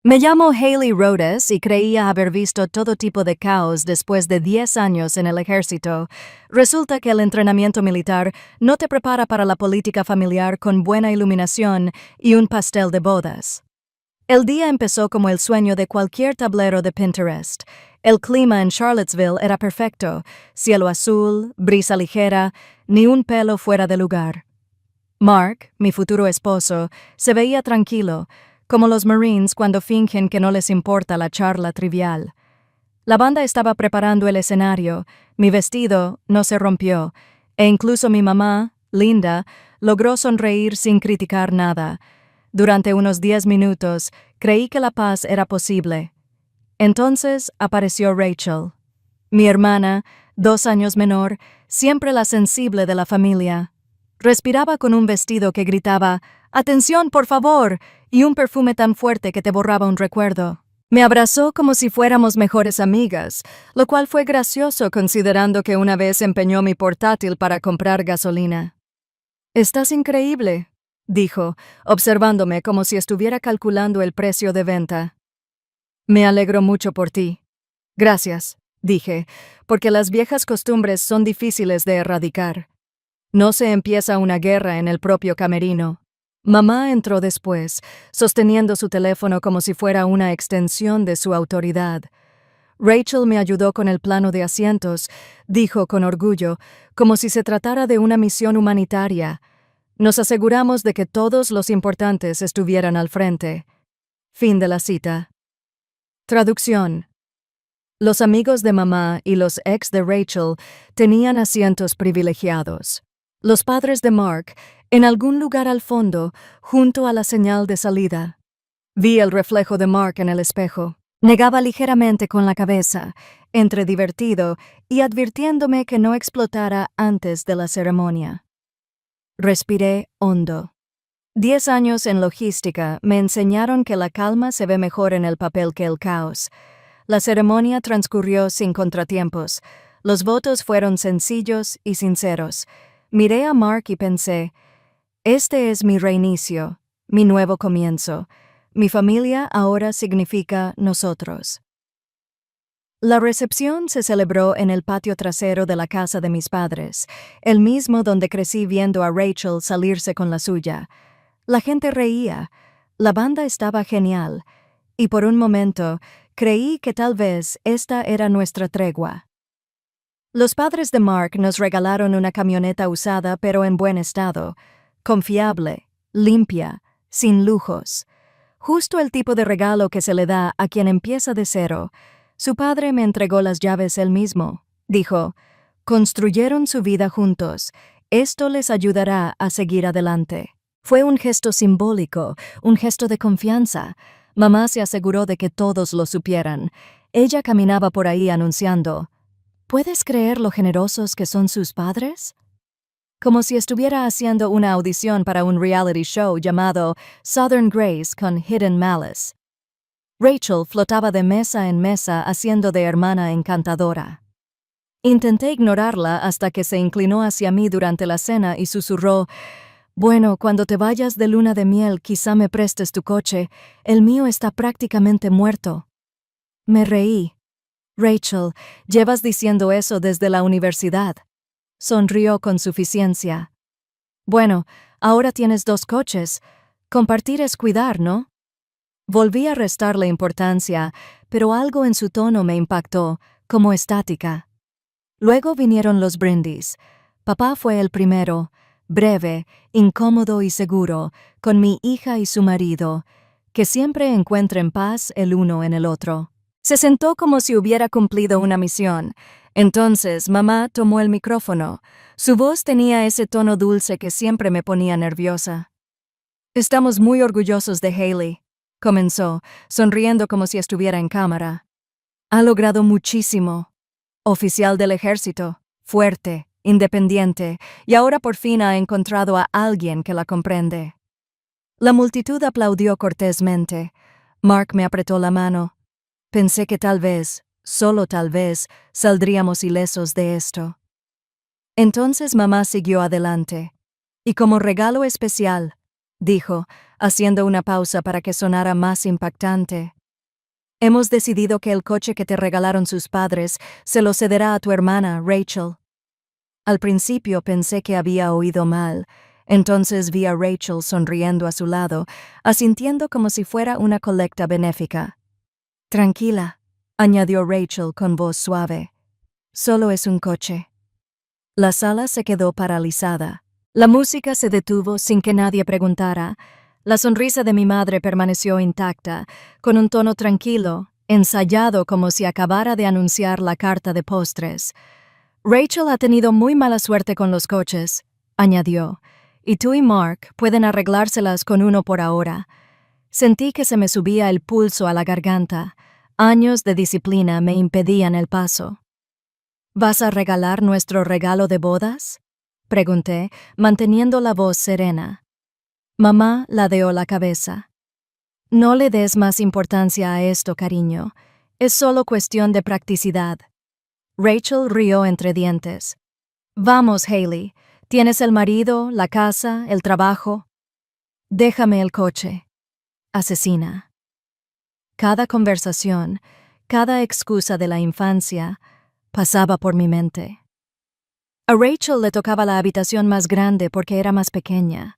Me llamo Haley Rhodes y creía haber visto todo tipo de caos después de 10 años en el ejército. Resulta que el entrenamiento militar no te prepara para la política familiar con buena iluminación y un pastel de bodas. El día empezó como el sueño de cualquier tablero de Pinterest. El clima en Charlottesville era perfecto: cielo azul, brisa ligera, ni un pelo fuera de lugar. Mark, mi futuro esposo, se veía tranquilo, como los Marines cuando fingen que no les importa la charla trivial. La banda estaba preparando el escenario, mi vestido no se rompió, e incluso mi mamá, Linda, logró sonreír sin criticar nada. Durante unos 10 minutos creí que la paz era posible. Entonces apareció Rachel, mi hermana, 2 años menor, siempre la sensible de la familia. Respiraba con un vestido que gritaba «¡Atención, por favor!» y un perfume tan fuerte que te borraba un recuerdo. Me abrazó como si fuéramos mejores amigas, lo cual fue gracioso considerando que una vez empeñó mi portátil para comprar gasolina. «Estás increíble», dijo, observándome como si estuviera calculando el precio de venta. «Me alegro mucho por ti». «Gracias», dije, porque las viejas costumbres son difíciles de erradicar. No se empieza una guerra en el propio camerino. Mamá entró después, sosteniendo su teléfono como si fuera una extensión de su autoridad. Rachel me ayudó con el plano de asientos, dijo con orgullo, como si se tratara de una misión humanitaria. Nos aseguramos de que todos los importantes estuvieran al frente. Fin de la cita. Traducción. Los amigos de mamá y los ex de Rachel tenían asientos privilegiados. Los padres de Mark, en algún lugar al fondo, junto a la señal de salida. Vi el reflejo de Mark en el espejo. Negaba ligeramente con la cabeza, entre divertido y advirtiéndome que no explotara antes de la ceremonia. Respiré hondo. 10 años en logística me enseñaron que la calma se ve mejor en el papel que el caos. La ceremonia transcurrió sin contratiempos. Los votos fueron sencillos y sinceros. Miré a Mark y pensé, este es mi reinicio, mi nuevo comienzo. Mi familia ahora significa nosotros. La recepción se celebró en el patio trasero de la casa de mis padres, el mismo donde crecí viendo a Rachel salirse con la suya. La gente reía, la banda estaba genial, y por un momento creí que tal vez esta era nuestra tregua. Los padres de Mark nos regalaron una camioneta usada pero en buen estado, confiable, limpia, sin lujos. Justo el tipo de regalo que se le da a quien empieza de cero. Su padre me entregó las llaves él mismo. Dijo, construyeron su vida juntos. Esto les ayudará a seguir adelante. Fue un gesto simbólico, un gesto de confianza. Mamá se aseguró de que todos lo supieran. Ella caminaba por ahí anunciando, ¿puedes creer lo generosos que son sus padres? Como si estuviera haciendo una audición para un reality show llamado Southern Grace con Hidden Malice. Rachel flotaba de mesa en mesa haciendo de hermana encantadora. Intenté ignorarla hasta que se inclinó hacia mí durante la cena y susurró, «Bueno, cuando te vayas de luna de miel quizá me prestes tu coche, el mío está prácticamente muerto». Me reí. «Rachel, llevas diciendo eso desde la universidad». Sonrió con suficiencia. «Bueno, ahora tienes 2 coches. Compartir es cuidar, ¿no?» Volví a restarle importancia, pero algo en su tono me impactó, como estática. Luego vinieron los brindis. Papá fue el primero, breve, incómodo y seguro, con mi hija y su marido, que siempre encuentren paz el uno en el otro. Se sentó como si hubiera cumplido una misión. Entonces mamá tomó el micrófono. Su voz tenía ese tono dulce que siempre me ponía nerviosa. «Estamos muy orgullosos de Haley», comenzó, sonriendo como si estuviera en cámara. «Ha logrado muchísimo. Oficial del ejército, fuerte, independiente, y ahora por fin ha encontrado a alguien que la comprende». La multitud aplaudió cortésmente. Mark me apretó la mano. Pensé que tal vez, solo tal vez, saldríamos ilesos de esto. Entonces mamá siguió adelante. «Y como regalo especial», dijo, haciendo una pausa para que sonara más impactante, Hemos decidido que el coche que te regalaron sus padres se lo cederá a tu hermana, Rachel. Al principio pensé que había oído mal. Entonces vi a Rachel sonriendo a su lado, asintiendo como si fuera una colecta benéfica. Tranquila, añadió Rachel con voz suave. Solo es un coche. La sala se quedó paralizada. La música se detuvo sin que nadie preguntara. La sonrisa de mi madre permaneció intacta, con un tono tranquilo, ensayado como si acabara de anunciar la carta de postres. Rachel ha tenido muy mala suerte con los coches, añadió, y tú y Mark pueden arreglárselas con uno por ahora. Sentí que se me subía el pulso a la garganta. Años de disciplina me impedían el paso. ¿Vas a regalar nuestro regalo de bodas?, pregunté, manteniendo la voz serena. Mamá ladeó la cabeza. No le des más importancia a esto, cariño. Es solo cuestión de practicidad. Rachel rió entre dientes. Vamos, Hailey. Tienes el marido, la casa, el trabajo. Déjame el coche. Asesina. Cada conversación, cada excusa de la infancia, pasaba por mi mente. A Rachel le tocaba la habitación más grande porque era más pequeña.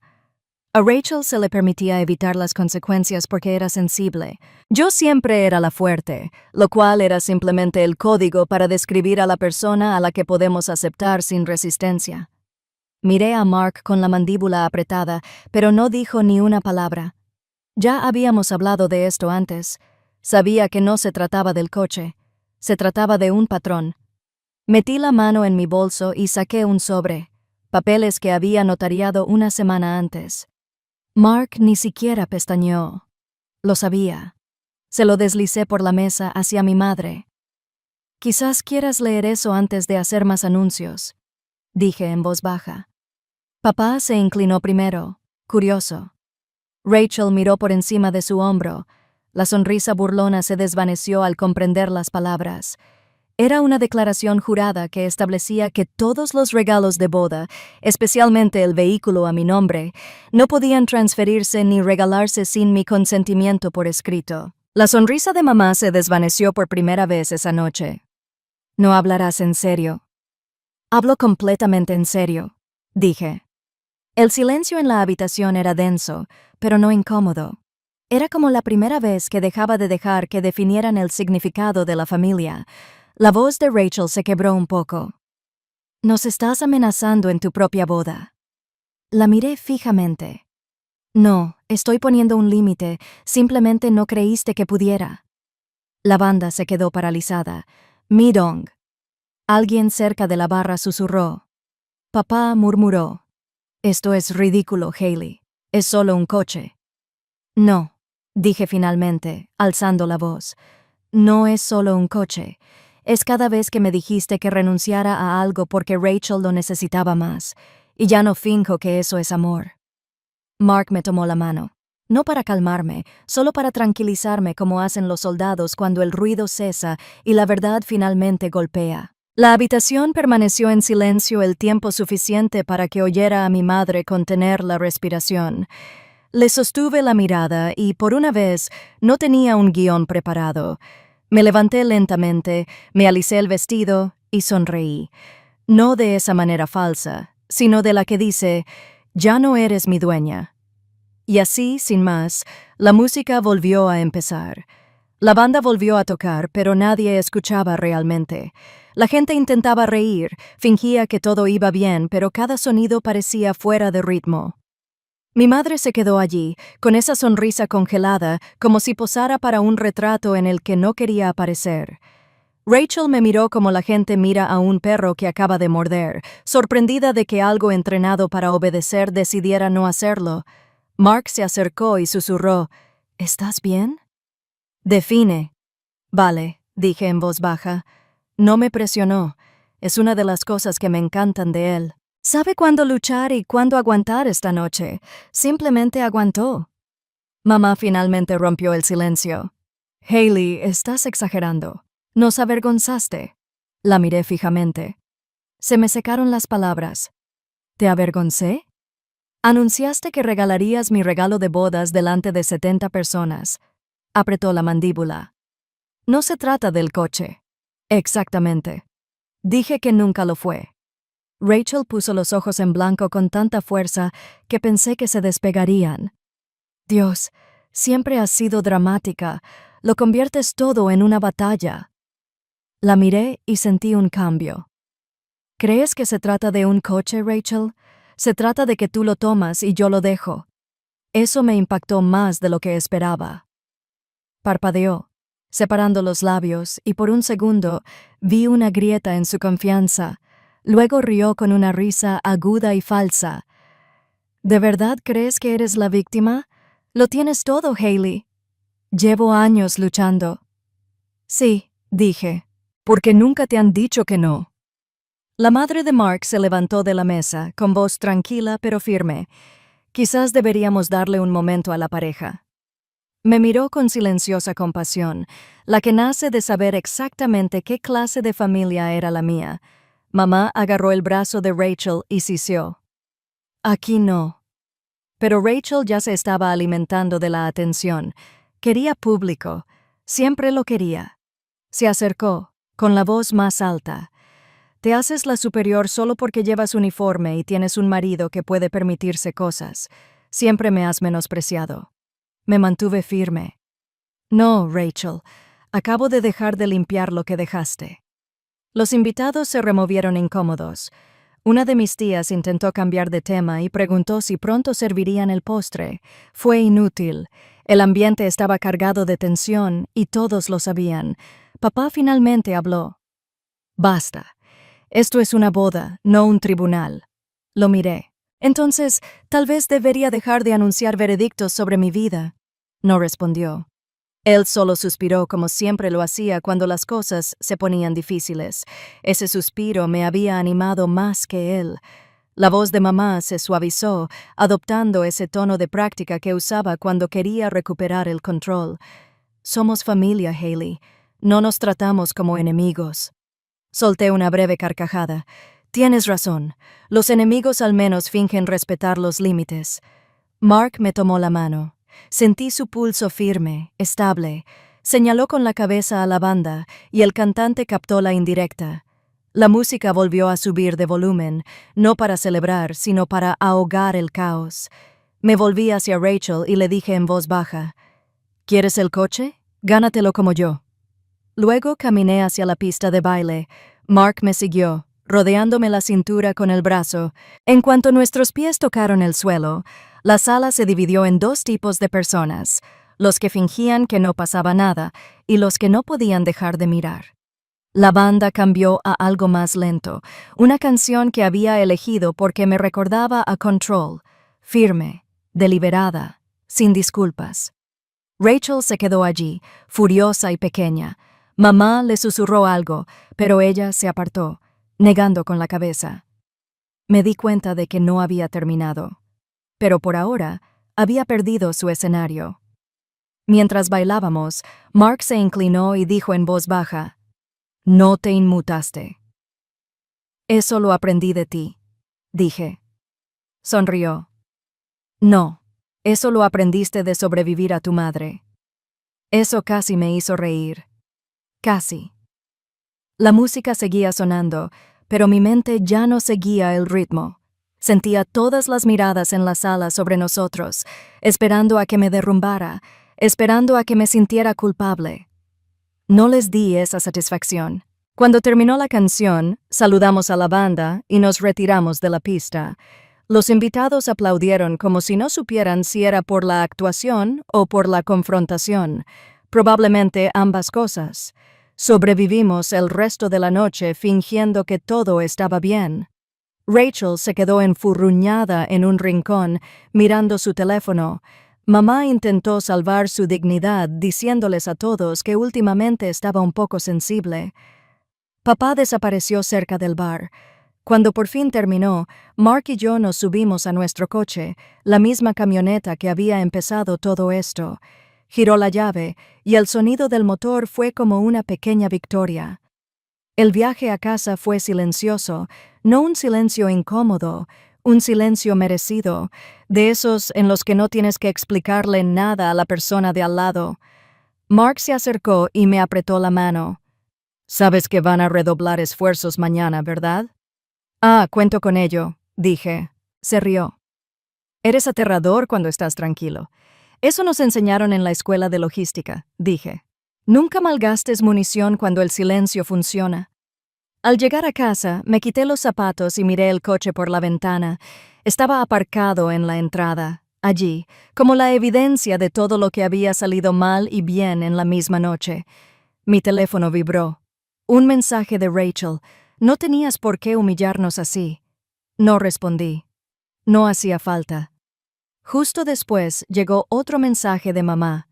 A Rachel se le permitía evitar las consecuencias porque era sensible. Yo siempre era la fuerte, lo cual era simplemente el código para describir a la persona a la que podemos aceptar sin resistencia. Miré a Mark con la mandíbula apretada, pero no dijo ni una palabra. Ya habíamos hablado de esto antes. Sabía que no se trataba del coche. Se trataba de un patrón. Metí la mano en mi bolso y saqué un sobre, papeles que había notariado una semana antes. Mark ni siquiera pestañeó. Lo sabía. Se lo deslicé por la mesa hacia mi madre. Quizás quieras leer eso antes de hacer más anuncios, dije en voz baja. Papá se inclinó primero, curioso. Rachel miró por encima de su hombro. La sonrisa burlona se desvaneció al comprender las palabras. Era una declaración jurada que establecía que todos los regalos de boda, especialmente el vehículo a mi nombre, no podían transferirse ni regalarse sin mi consentimiento por escrito. La sonrisa de mamá se desvaneció por primera vez esa noche. ¿No hablarás en serio? Hablo completamente en serio, dije. El silencio en la habitación era denso, pero no incómodo. Era como la primera vez que dejaba de dejar que definieran el significado de la familia. La voz de Rachel se quebró un poco. Nos estás amenazando en tu propia boda. La miré fijamente. No, estoy poniendo un límite, simplemente no creíste que pudiera. La banda se quedó paralizada. Midong. Alguien cerca de la barra susurró. Papá murmuró. Esto es ridículo, Hailey. Es solo un coche. No, dije finalmente, alzando la voz. No es solo un coche. Es cada vez que me dijiste que renunciara a algo porque Rachel lo necesitaba más, y ya no finjo que eso es amor. Mark me tomó la mano, no para calmarme, solo para tranquilizarme como hacen los soldados cuando el ruido cesa y la verdad finalmente golpea. La habitación permaneció en silencio el tiempo suficiente para que oyera a mi madre contener la respiración. Le sostuve la mirada y, por una vez, no tenía un guión preparado. Me levanté lentamente, me alicé el vestido y sonreí. No de esa manera falsa, sino de la que dice, ya no eres mi dueña. Y así, sin más, la música volvió a empezar. La banda volvió a tocar, pero nadie escuchaba realmente. La gente intentaba reír, fingía que todo iba bien, pero cada sonido parecía fuera de ritmo. Mi madre se quedó allí, con esa sonrisa congelada, como si posara para un retrato en el que no quería aparecer. Rachel me miró como la gente mira a un perro que acaba de morder, sorprendida de que algo entrenado para obedecer decidiera no hacerlo. Mark se acercó y susurró, ¿estás bien? Define. Vale, dije en voz baja. No me presionó. Es una de las cosas que me encantan de él. Sabe cuándo luchar y cuándo aguantar esta noche. Simplemente aguantó. Mamá finalmente rompió el silencio. Hailey, estás exagerando. Nos avergonzaste. La miré fijamente. Se me secaron las palabras. ¿Te avergoncé? Anunciaste que regalarías mi regalo de bodas delante de 70 personas. Apretó la mandíbula. No se trata del coche. Exactamente. Dije que nunca lo fue. Rachel puso los ojos en blanco con tanta fuerza que pensé que se despegarían. Dios, siempre has sido dramática. Lo conviertes todo en una batalla. La miré y sentí un cambio. ¿Crees que se trata de un coche, Rachel? Se trata de que tú lo tomas y yo lo dejo. Eso me impactó más de lo que esperaba. Parpadeó, separando los labios, y por un segundo vi una grieta en su confianza. Luego rió con una risa aguda y falsa. ¿De verdad crees que eres la víctima? Lo tienes todo, Hailey. Llevo años luchando. Sí, dije, porque nunca te han dicho que no. La madre de Mark se levantó de la mesa, con voz tranquila pero firme. Quizás deberíamos darle un momento a la pareja. Me miró con silenciosa compasión, la que nace de saber exactamente qué clase de familia era la mía. Mamá agarró el brazo de Rachel y siseó. Aquí no. Pero Rachel ya se estaba alimentando de la atención. Quería público. Siempre lo quería. Se acercó, con la voz más alta. Te haces la superior solo porque llevas uniforme y tienes un marido que puede permitirse cosas. Siempre me has menospreciado. Me mantuve firme. No, Rachel. Acabo de dejar de limpiar lo que dejaste. Los invitados se removieron incómodos. Una de mis tías intentó cambiar de tema y preguntó si pronto servirían el postre. Fue inútil. El ambiente estaba cargado de tensión y todos lo sabían. Papá finalmente habló. Basta. Esto es una boda, no un tribunal. Lo miré. Entonces, tal vez debería dejar de anunciar veredictos sobre mi vida. No respondió. Él solo suspiró como siempre lo hacía cuando las cosas se ponían difíciles. Ese suspiro me había animado más que él. La voz de mamá se suavizó, adoptando ese tono de práctica que usaba cuando quería recuperar el control. Somos familia, Hailey. No nos tratamos como enemigos. Solté una breve carcajada. Tienes razón. Los enemigos al menos fingen respetar los límites. Mark me tomó la mano. Sentí su pulso firme, estable. Señaló con la cabeza a la banda y el cantante captó la indirecta. La música volvió a subir de volumen, no para celebrar, sino para ahogar el caos. Me volví hacia Rachel y le dije en voz baja, ¿quieres el coche? Gánatelo como yo. Luego caminé hacia la pista de baile. Mark me siguió, rodeándome la cintura con el brazo. En cuanto nuestros pies tocaron el suelo, la sala se dividió en dos tipos de personas, los que fingían que no pasaba nada y los que no podían dejar de mirar. La banda cambió a algo más lento, una canción que había elegido porque me recordaba a Control, firme, deliberada, sin disculpas. Rachel se quedó allí, furiosa y pequeña. Mamá le susurró algo, pero ella se apartó, negando con la cabeza. Me di cuenta de que no había terminado. Pero por ahora, había perdido su escenario. Mientras bailábamos, Mark se inclinó y dijo en voz baja, «No te inmutaste». «Eso lo aprendí de ti», dije. Sonrió. «No, eso lo aprendiste de sobrevivir a tu madre». Eso casi me hizo reír. Casi. La música seguía sonando, pero mi mente ya no seguía el ritmo. Sentía todas las miradas en la sala sobre nosotros, esperando a que me derrumbara, esperando a que me sintiera culpable. No les di esa satisfacción. Cuando terminó la canción, saludamos a la banda y nos retiramos de la pista. Los invitados aplaudieron como si no supieran si era por la actuación o por la confrontación. Probablemente ambas cosas. Sobrevivimos el resto de la noche fingiendo que todo estaba bien. Rachel se quedó enfurruñada en un rincón, mirando su teléfono. Mamá intentó salvar su dignidad diciéndoles a todos que últimamente estaba un poco sensible. Papá desapareció cerca del bar. Cuando por fin terminó, Mark y yo nos subimos a nuestro coche, la misma camioneta que había empezado todo esto. Giró la llave, y el sonido del motor fue como una pequeña victoria. El viaje a casa fue silencioso, no un silencio incómodo, un silencio merecido, de esos en los que no tienes que explicarle nada a la persona de al lado. Mark se acercó y me apretó la mano. Sabes que van a redoblar esfuerzos mañana, ¿verdad? Ah, cuento con ello, dije. Se rió. Eres aterrador cuando estás tranquilo. Eso nos enseñaron en la escuela de logística, dije. Nunca malgastes munición cuando el silencio funciona. Al llegar a casa, me quité los zapatos y miré el coche por la ventana. Estaba aparcado en la entrada, allí, como la evidencia de todo lo que había salido mal y bien en la misma noche. Mi teléfono vibró. Un mensaje de Rachel. No tenías por qué humillarnos así. No respondí. No hacía falta. Justo después llegó otro mensaje de mamá.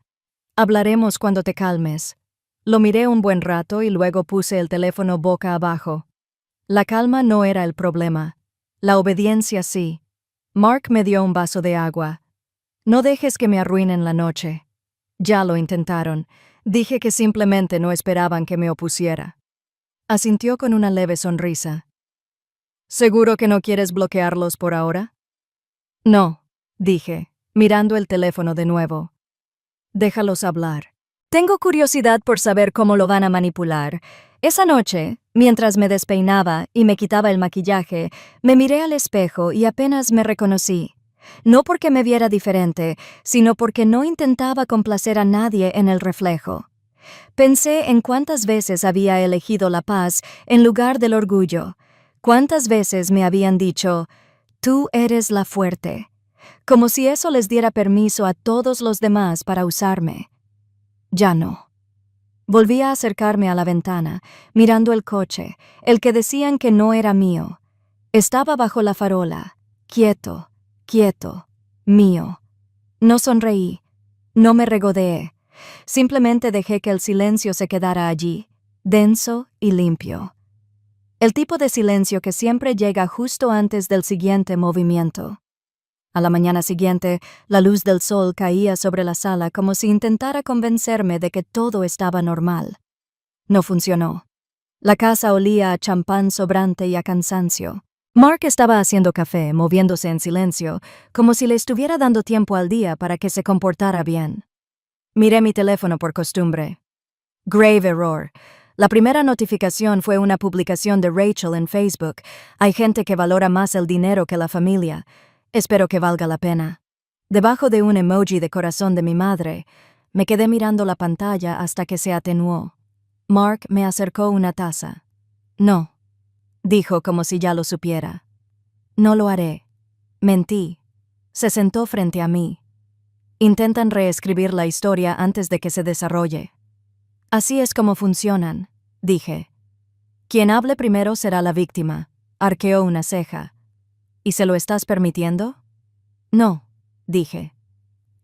Hablaremos cuando te calmes. Lo miré un buen rato y luego puse el teléfono boca abajo. La calma no era el problema. La obediencia sí. Mark me dio un vaso de agua. No dejes que me arruinen la noche. Ya lo intentaron. Dije que simplemente no esperaban que me opusiera. Asintió con una leve sonrisa. ¿Seguro que no quieres bloquearlos por ahora? No, dije, mirando el teléfono de nuevo. Déjalos hablar. Tengo curiosidad por saber cómo lo van a manipular. Esa noche, mientras me despeinaba y me quitaba el maquillaje, me miré al espejo y apenas me reconocí. No porque me viera diferente, sino porque no intentaba complacer a nadie en el reflejo. Pensé en cuántas veces había elegido la paz en lugar del orgullo. Cuántas veces me habían dicho, tú eres la fuerte, como si eso les diera permiso a todos los demás para usarme. Ya no. Volví a acercarme a la ventana, mirando el coche, el que decían que no era mío. Estaba bajo la farola, quieto, mío. No sonreí, no me regodeé, simplemente dejé que el silencio se quedara allí, denso y limpio. El tipo de silencio que siempre llega justo antes del siguiente movimiento. A la mañana siguiente, la luz del sol caía sobre la sala como si intentara convencerme de que todo estaba normal. No funcionó. La casa olía a champán sobrante y a cansancio. Mark estaba haciendo café, moviéndose en silencio, como si le estuviera dando tiempo al día para que se comportara bien. Miré mi teléfono por costumbre. Grave error. La primera notificación fue una publicación de Rachel en Facebook. Hay gente que valora más el dinero que la familia. Espero que valga la pena. Debajo de un emoji de corazón de mi madre, me quedé mirando la pantalla hasta que se atenuó. Mark me acercó una taza. No, dijo como si ya lo supiera. No lo haré. Mentí. Se sentó frente a mí. Intentan reescribir la historia antes de que se desarrolle. Así es como funcionan, dije. Quien hable primero será la víctima. Arqueó una ceja. ¿Y se lo estás permitiendo? No, dije.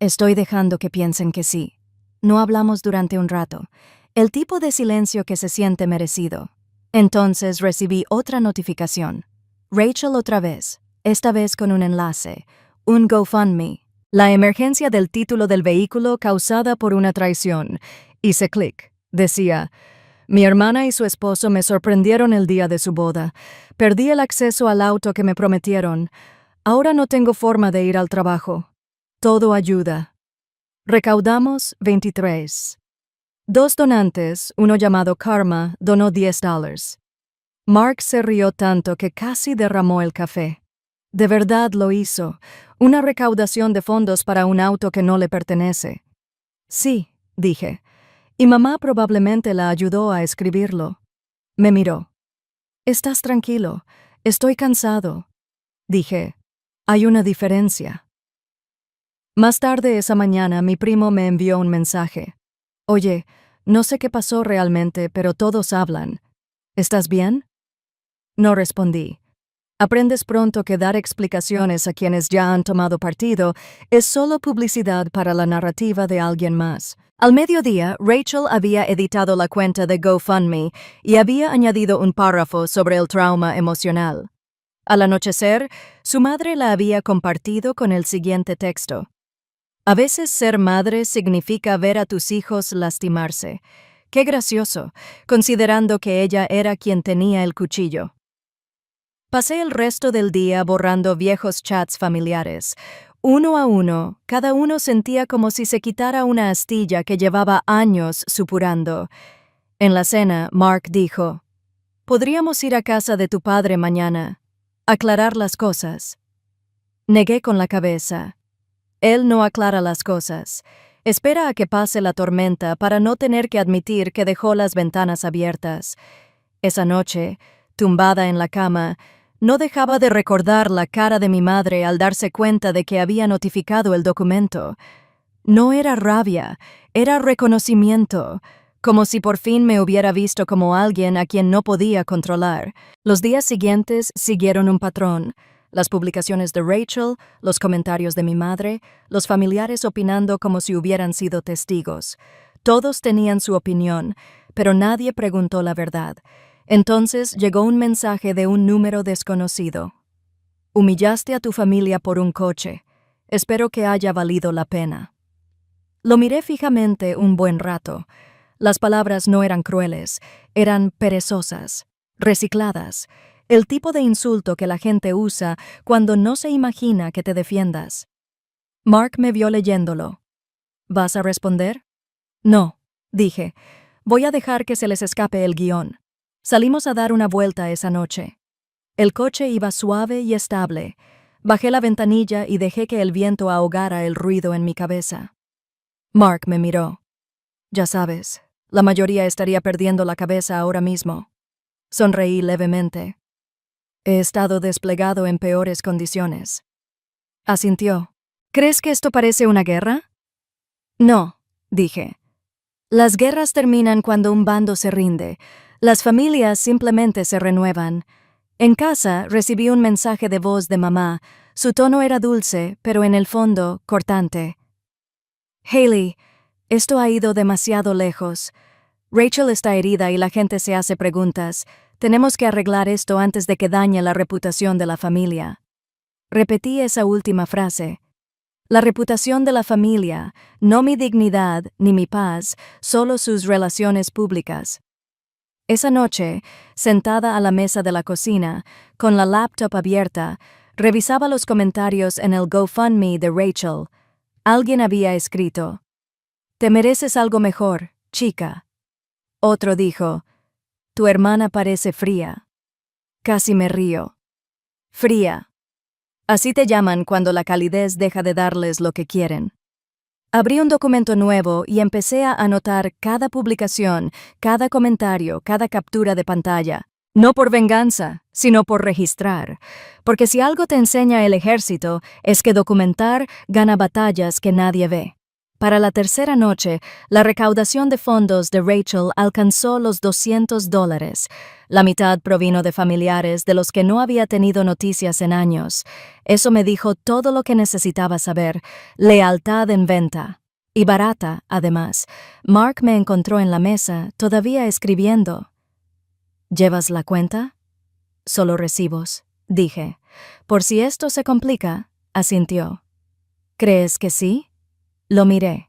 Estoy dejando que piensen que sí. No hablamos durante un rato. El tipo de silencio que se siente merecido. Entonces recibí otra notificación. Rachel otra vez, esta vez con un enlace. Un GoFundMe. La emergencia del título del vehículo causada por una traición. Hice clic. Decía, mi hermana y su esposo me sorprendieron el día de su boda. Perdí el acceso al auto que me prometieron. Ahora no tengo forma de ir al trabajo. Todo ayuda. Recaudamos 23. Dos donantes, uno llamado Karma, donó $10. Mark se rió tanto que casi derramó el café. De verdad lo hizo. Una recaudación de fondos para un auto que no le pertenece. Sí, dije. Y mamá probablemente la ayudó a escribirlo. Me miró. Estás tranquilo. Estoy cansado. Dije. Hay una diferencia. Más tarde esa mañana mi primo me envió un mensaje. Oye, no sé qué pasó realmente, pero todos hablan. ¿Estás bien? No respondí. Aprendes pronto que dar explicaciones a quienes ya han tomado partido es solo publicidad para la narrativa de alguien más. Al mediodía, Rachel había editado la cuenta de GoFundMe y había añadido un párrafo sobre el trauma emocional. Al anochecer, su madre la había compartido con el siguiente texto. A veces ser madre significa ver a tus hijos lastimarse. Qué gracioso, considerando que ella era quien tenía el cuchillo. Pasé el resto del día borrando viejos chats familiares. Uno a uno, cada uno sentía como si se quitara una astilla que llevaba años supurando. En la cena, Mark dijo: «Podríamos ir a casa de tu padre mañana, aclarar las cosas». Negué con la cabeza. Él no aclara las cosas. Espera a que pase la tormenta para no tener que admitir que dejó las ventanas abiertas. Esa noche, tumbada en la cama, no dejaba de recordar la cara de mi madre al darse cuenta de que había notificado el documento. No era rabia, era reconocimiento, como si por fin me hubiera visto como alguien a quien no podía controlar. Los días siguientes siguieron un patrón: las publicaciones de Rachel, los comentarios de mi madre, los familiares opinando como si hubieran sido testigos. Todos tenían su opinión, pero nadie preguntó la verdad. Entonces llegó un mensaje de un número desconocido. «Humillaste a tu familia por un coche. Espero que haya valido la pena». Lo miré fijamente un buen rato. Las palabras no eran crueles, eran perezosas, recicladas, el tipo de insulto que la gente usa cuando no se imagina que te defiendas. Mark me vio leyéndolo. «¿Vas a responder?» «No», dije. «Voy a dejar que se les escape el guión». Salimos a dar una vuelta esa noche. El coche iba suave y estable. Bajé la ventanilla y dejé que el viento ahogara el ruido en mi cabeza. Mark me miró. «Ya sabes, la mayoría estaría perdiendo la cabeza ahora mismo». Sonreí levemente. «He estado desplegado en peores condiciones». Asintió. «¿Crees que esto parece una guerra?» «No», dije. «Las guerras terminan cuando un bando se rinde. Las familias simplemente se renuevan». En casa recibí un mensaje de voz de mamá. Su tono era dulce, pero en el fondo cortante. «Hailey, esto ha ido demasiado lejos. Rachel está herida y la gente se hace preguntas. Tenemos que arreglar esto antes de que dañe la reputación de la familia». Repetí esa última frase. La reputación de la familia, no mi dignidad ni mi paz, solo sus relaciones públicas. Esa noche, sentada a la mesa de la cocina, con la laptop abierta, revisaba los comentarios en el GoFundMe de Rachel. Alguien había escrito: «Te mereces algo mejor, chica». Otro dijo: «Tu hermana parece fría». Casi me río. Fría. Así te llaman cuando la calidez deja de darles lo que quieren. Abrí un documento nuevo y empecé a anotar cada publicación, cada comentario, cada captura de pantalla. No por venganza, sino por registrar. Porque si algo te enseña el ejército, es que documentar gana batallas que nadie ve. Para la tercera noche, la recaudación de fondos de Rachel alcanzó los $200. La mitad provino de familiares de los que no había tenido noticias en años. Eso me dijo todo lo que necesitaba saber. Lealtad en venta. Y barata, además. Mark me encontró en la mesa, todavía escribiendo. «¿Llevas la cuenta?» «Solo recibos», dije. «Por si esto se complica», asintió. «¿Crees que sí?» Lo miré.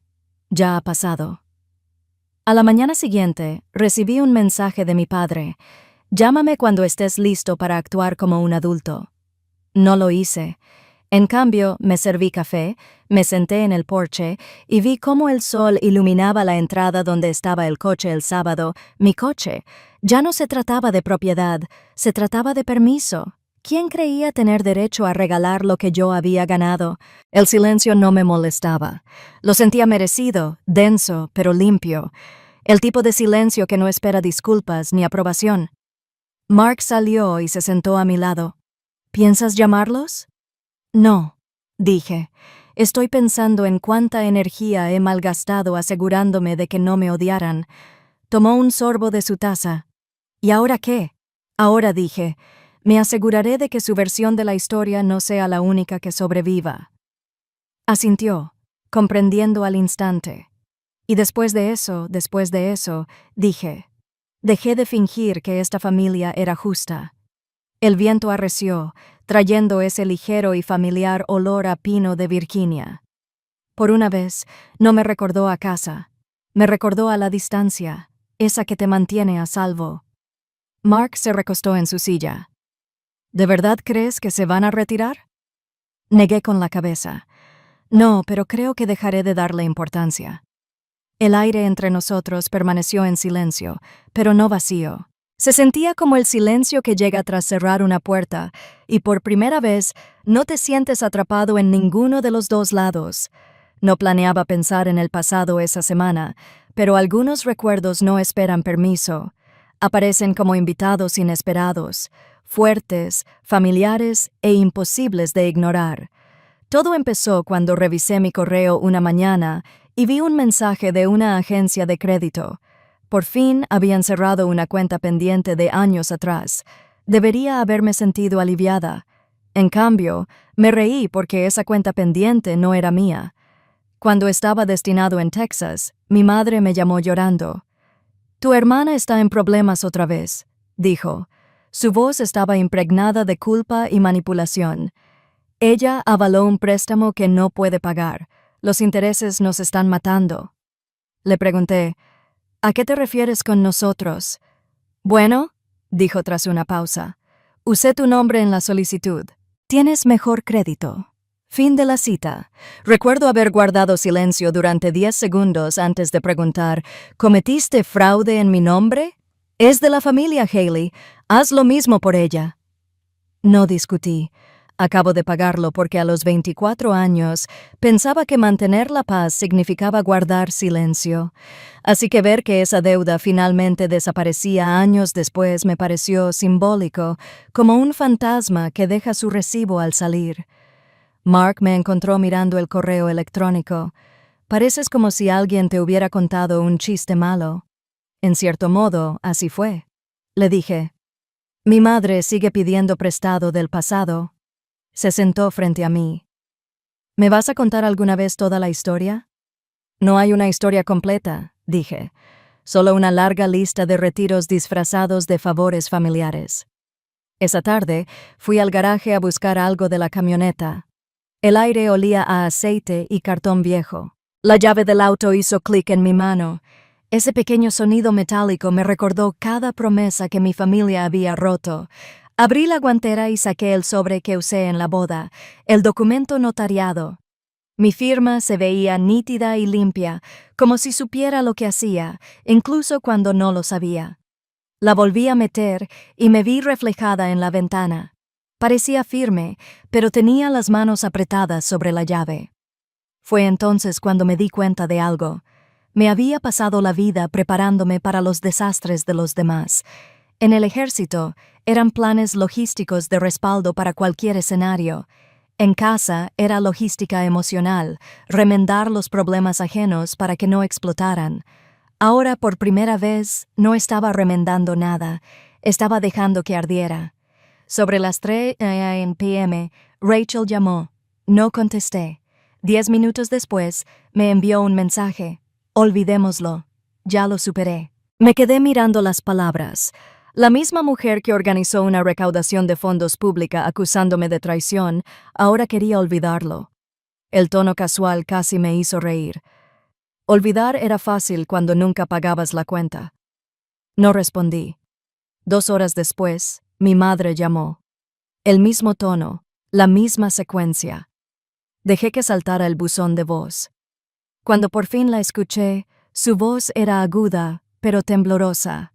Ya ha pasado. A la mañana siguiente, recibí un mensaje de mi padre. «Llámame cuando estés listo para actuar como un adulto». No lo hice. En cambio, me serví café, me senté en el porche y vi cómo el sol iluminaba la entrada donde estaba el coche el sábado. Mi coche. Ya no se trataba de propiedad, se trataba de permiso. ¿Quién creía tener derecho a regalar lo que yo había ganado? El silencio no me molestaba. Lo sentía merecido, denso, pero limpio. El tipo de silencio que no espera disculpas ni aprobación. Mark salió y se sentó a mi lado. «¿Piensas llamarlos?» «No», dije. «Estoy pensando en cuánta energía he malgastado asegurándome de que no me odiaran». Tomó un sorbo de su taza. «¿Y ahora qué?» «Ahora», dije, «me aseguraré de que su versión de la historia no sea la única que sobreviva». Asintió, comprendiendo al instante. «Y después de eso, dije, dejé de fingir que esta familia era justa». El viento arreció, trayendo ese ligero y familiar olor a pino de Virginia. Por una vez, no me recordó a casa. Me recordó a la distancia, esa que te mantiene a salvo. Mark se recostó en su silla. «¿De verdad crees que se van a retirar?» Negué con la cabeza. No, pero creo que dejaré de darle importancia. El aire entre nosotros permaneció en silencio, pero no vacío. Se sentía como el silencio que llega tras cerrar una puerta, y por primera vez no te sientes atrapado en ninguno de los dos lados. No planeaba pensar en el pasado esa semana, pero algunos recuerdos no esperan permiso. Aparecen como invitados inesperados, fuertes, familiares e imposibles de ignorar. Todo empezó cuando revisé mi correo una mañana y vi un mensaje de una agencia de crédito. Por fin habían cerrado una cuenta pendiente de años atrás. Debería haberme sentido aliviada. En cambio, me reí porque esa cuenta pendiente no era mía. Cuando estaba destinado en Texas, mi madre me llamó llorando. «Tu hermana está en problemas otra vez», dijo. Su voz estaba impregnada de culpa y manipulación. Ella avaló un préstamo que no puede pagar. Los intereses nos están matando. Le pregunté, «¿A qué te refieres con nosotros?» «Bueno», dijo tras una pausa, «usé tu nombre en la solicitud. Tienes mejor crédito». Fin de la cita. Recuerdo haber guardado silencio durante 10 segundos antes de preguntar, ¿cometiste fraude en mi nombre? Es de la familia, Haley. Haz lo mismo por ella. No discutí. Acabo de pagarlo porque a los 24 años pensaba que mantener la paz significaba guardar silencio. Así que ver que esa deuda finalmente desaparecía años después me pareció simbólico, como un fantasma que deja su recibo al salir. Mark me encontró mirando el correo electrónico. Pareces como si alguien te hubiera contado un chiste malo. En cierto modo, así fue. Le dije, mi madre sigue pidiendo prestado del pasado. Se sentó frente a mí. ¿Me vas a contar alguna vez toda la historia? No hay una historia completa, dije. Solo una larga lista de retiros disfrazados de favores familiares. Esa tarde, fui al garaje a buscar algo de la camioneta. El aire olía a aceite y cartón viejo. La llave del auto hizo clic en mi mano. Ese pequeño sonido metálico me recordó cada promesa que mi familia había roto. Abrí la guantera y saqué el sobre que usé en la boda, el documento notariado. Mi firma se veía nítida y limpia, como si supiera lo que hacía, incluso cuando no lo sabía. La volví a meter y me vi reflejada en la ventana. Parecía firme, pero tenía las manos apretadas sobre la llave. Fue entonces cuando me di cuenta de algo. Me había pasado la vida preparándome para los desastres de los demás. En el ejército, eran planes logísticos de respaldo para cualquier escenario. En casa, era logística emocional, remendar los problemas ajenos para que no explotaran. Ahora, por primera vez, no estaba remendando nada, estaba dejando que ardiera. Sobre las 3 p.m., Rachel llamó. No contesté. 10 minutos después, me envió un mensaje. Olvidémoslo. Ya lo superé. Me quedé mirando las palabras. La misma mujer que organizó una recaudación de fondos pública acusándome de traición, ahora quería olvidarlo. El tono casual casi me hizo reír. Olvidar era fácil cuando nunca pagabas la cuenta. No respondí. 2 horas después, mi madre llamó. El mismo tono, la misma secuencia. Dejé que saltara el buzón de voz. Cuando por fin la escuché, su voz era aguda, pero temblorosa.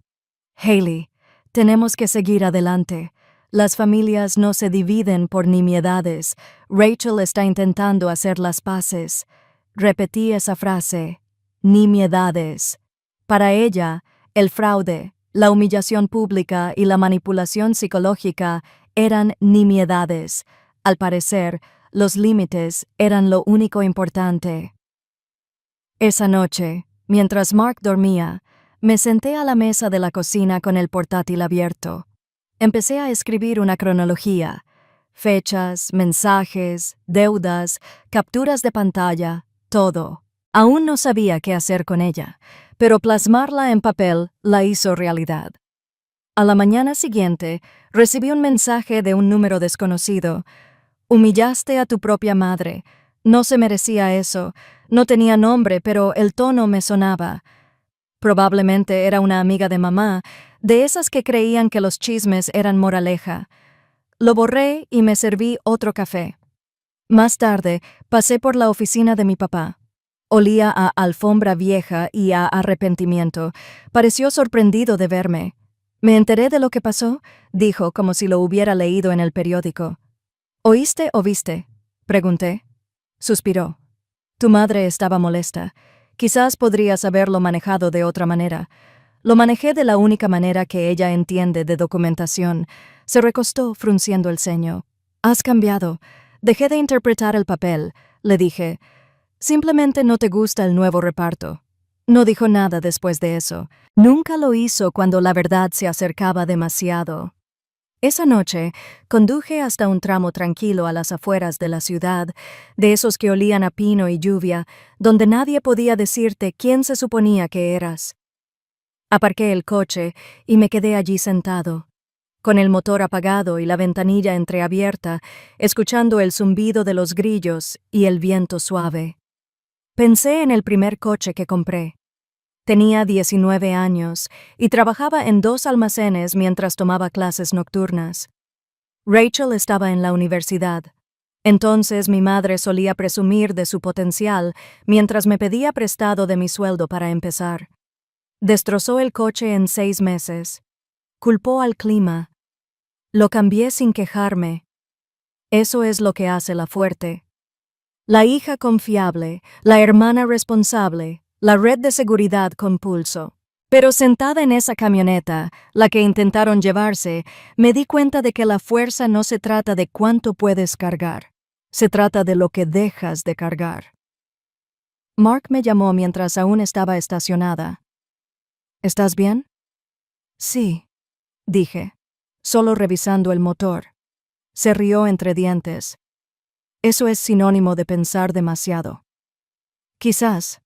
Haley, tenemos que seguir adelante. Las familias no se dividen por nimiedades. Rachel está intentando hacer las paces. Repetí esa frase. Nimiedades. Para ella, el fraude, la humillación pública y la manipulación psicológica eran nimiedades. Al parecer, los límites eran lo único importante. Esa noche, mientras Mark dormía, me senté a la mesa de la cocina con el portátil abierto. Empecé a escribir una cronología. Fechas, mensajes, deudas, capturas de pantalla, todo. Aún no sabía qué hacer con ella, pero plasmarla en papel la hizo realidad. A la mañana siguiente, recibí un mensaje de un número desconocido. Humillaste a tu propia madre. No se merecía eso. No tenía nombre, pero el tono me sonaba. Probablemente era una amiga de mamá, de esas que creían que los chismes eran moraleja. Lo borré y me serví otro café. Más tarde, pasé por la oficina de mi papá. Olía a alfombra vieja y a arrepentimiento. Pareció sorprendido de verme. «¿Me enteré de lo que pasó?», dijo como si lo hubiera leído en el periódico. «¿Oíste o viste?», pregunté. Suspiró. «Tu madre estaba molesta. Quizás podrías haberlo manejado de otra manera». «Lo manejé de la única manera que ella entiende de documentación». Se recostó, frunciendo el ceño. «Has cambiado. Dejé de interpretar el papel», le dije. «Simplemente no te gusta el nuevo reparto». No dijo nada después de eso. Nunca lo hizo cuando la verdad se acercaba demasiado. Esa noche, conduje hasta un tramo tranquilo a las afueras de la ciudad, de esos que olían a pino y lluvia, donde nadie podía decirte quién se suponía que eras. Aparqué el coche y me quedé allí sentado, con el motor apagado y la ventanilla entreabierta, escuchando el zumbido de los grillos y el viento suave. Pensé en el primer coche que compré. Tenía 19 años y trabajaba en 2 almacenes mientras tomaba clases nocturnas. Rachel estaba en la universidad. Entonces mi madre solía presumir de su potencial mientras me pedía prestado de mi sueldo para empezar. Destrozó el coche en 6 meses. Culpó al clima. Lo cambié sin quejarme. Eso es lo que hace la fuerte. La hija confiable, la hermana responsable, la red de seguridad con pulso. Pero sentada en esa camioneta, la que intentaron llevarse, me di cuenta de que la fuerza no se trata de cuánto puedes cargar. Se trata de lo que dejas de cargar. Mark me llamó mientras aún estaba estacionada. «¿Estás bien?» «Sí», dije, solo revisando el motor. Se rió entre dientes. «Eso es sinónimo de pensar demasiado». «Quizás»,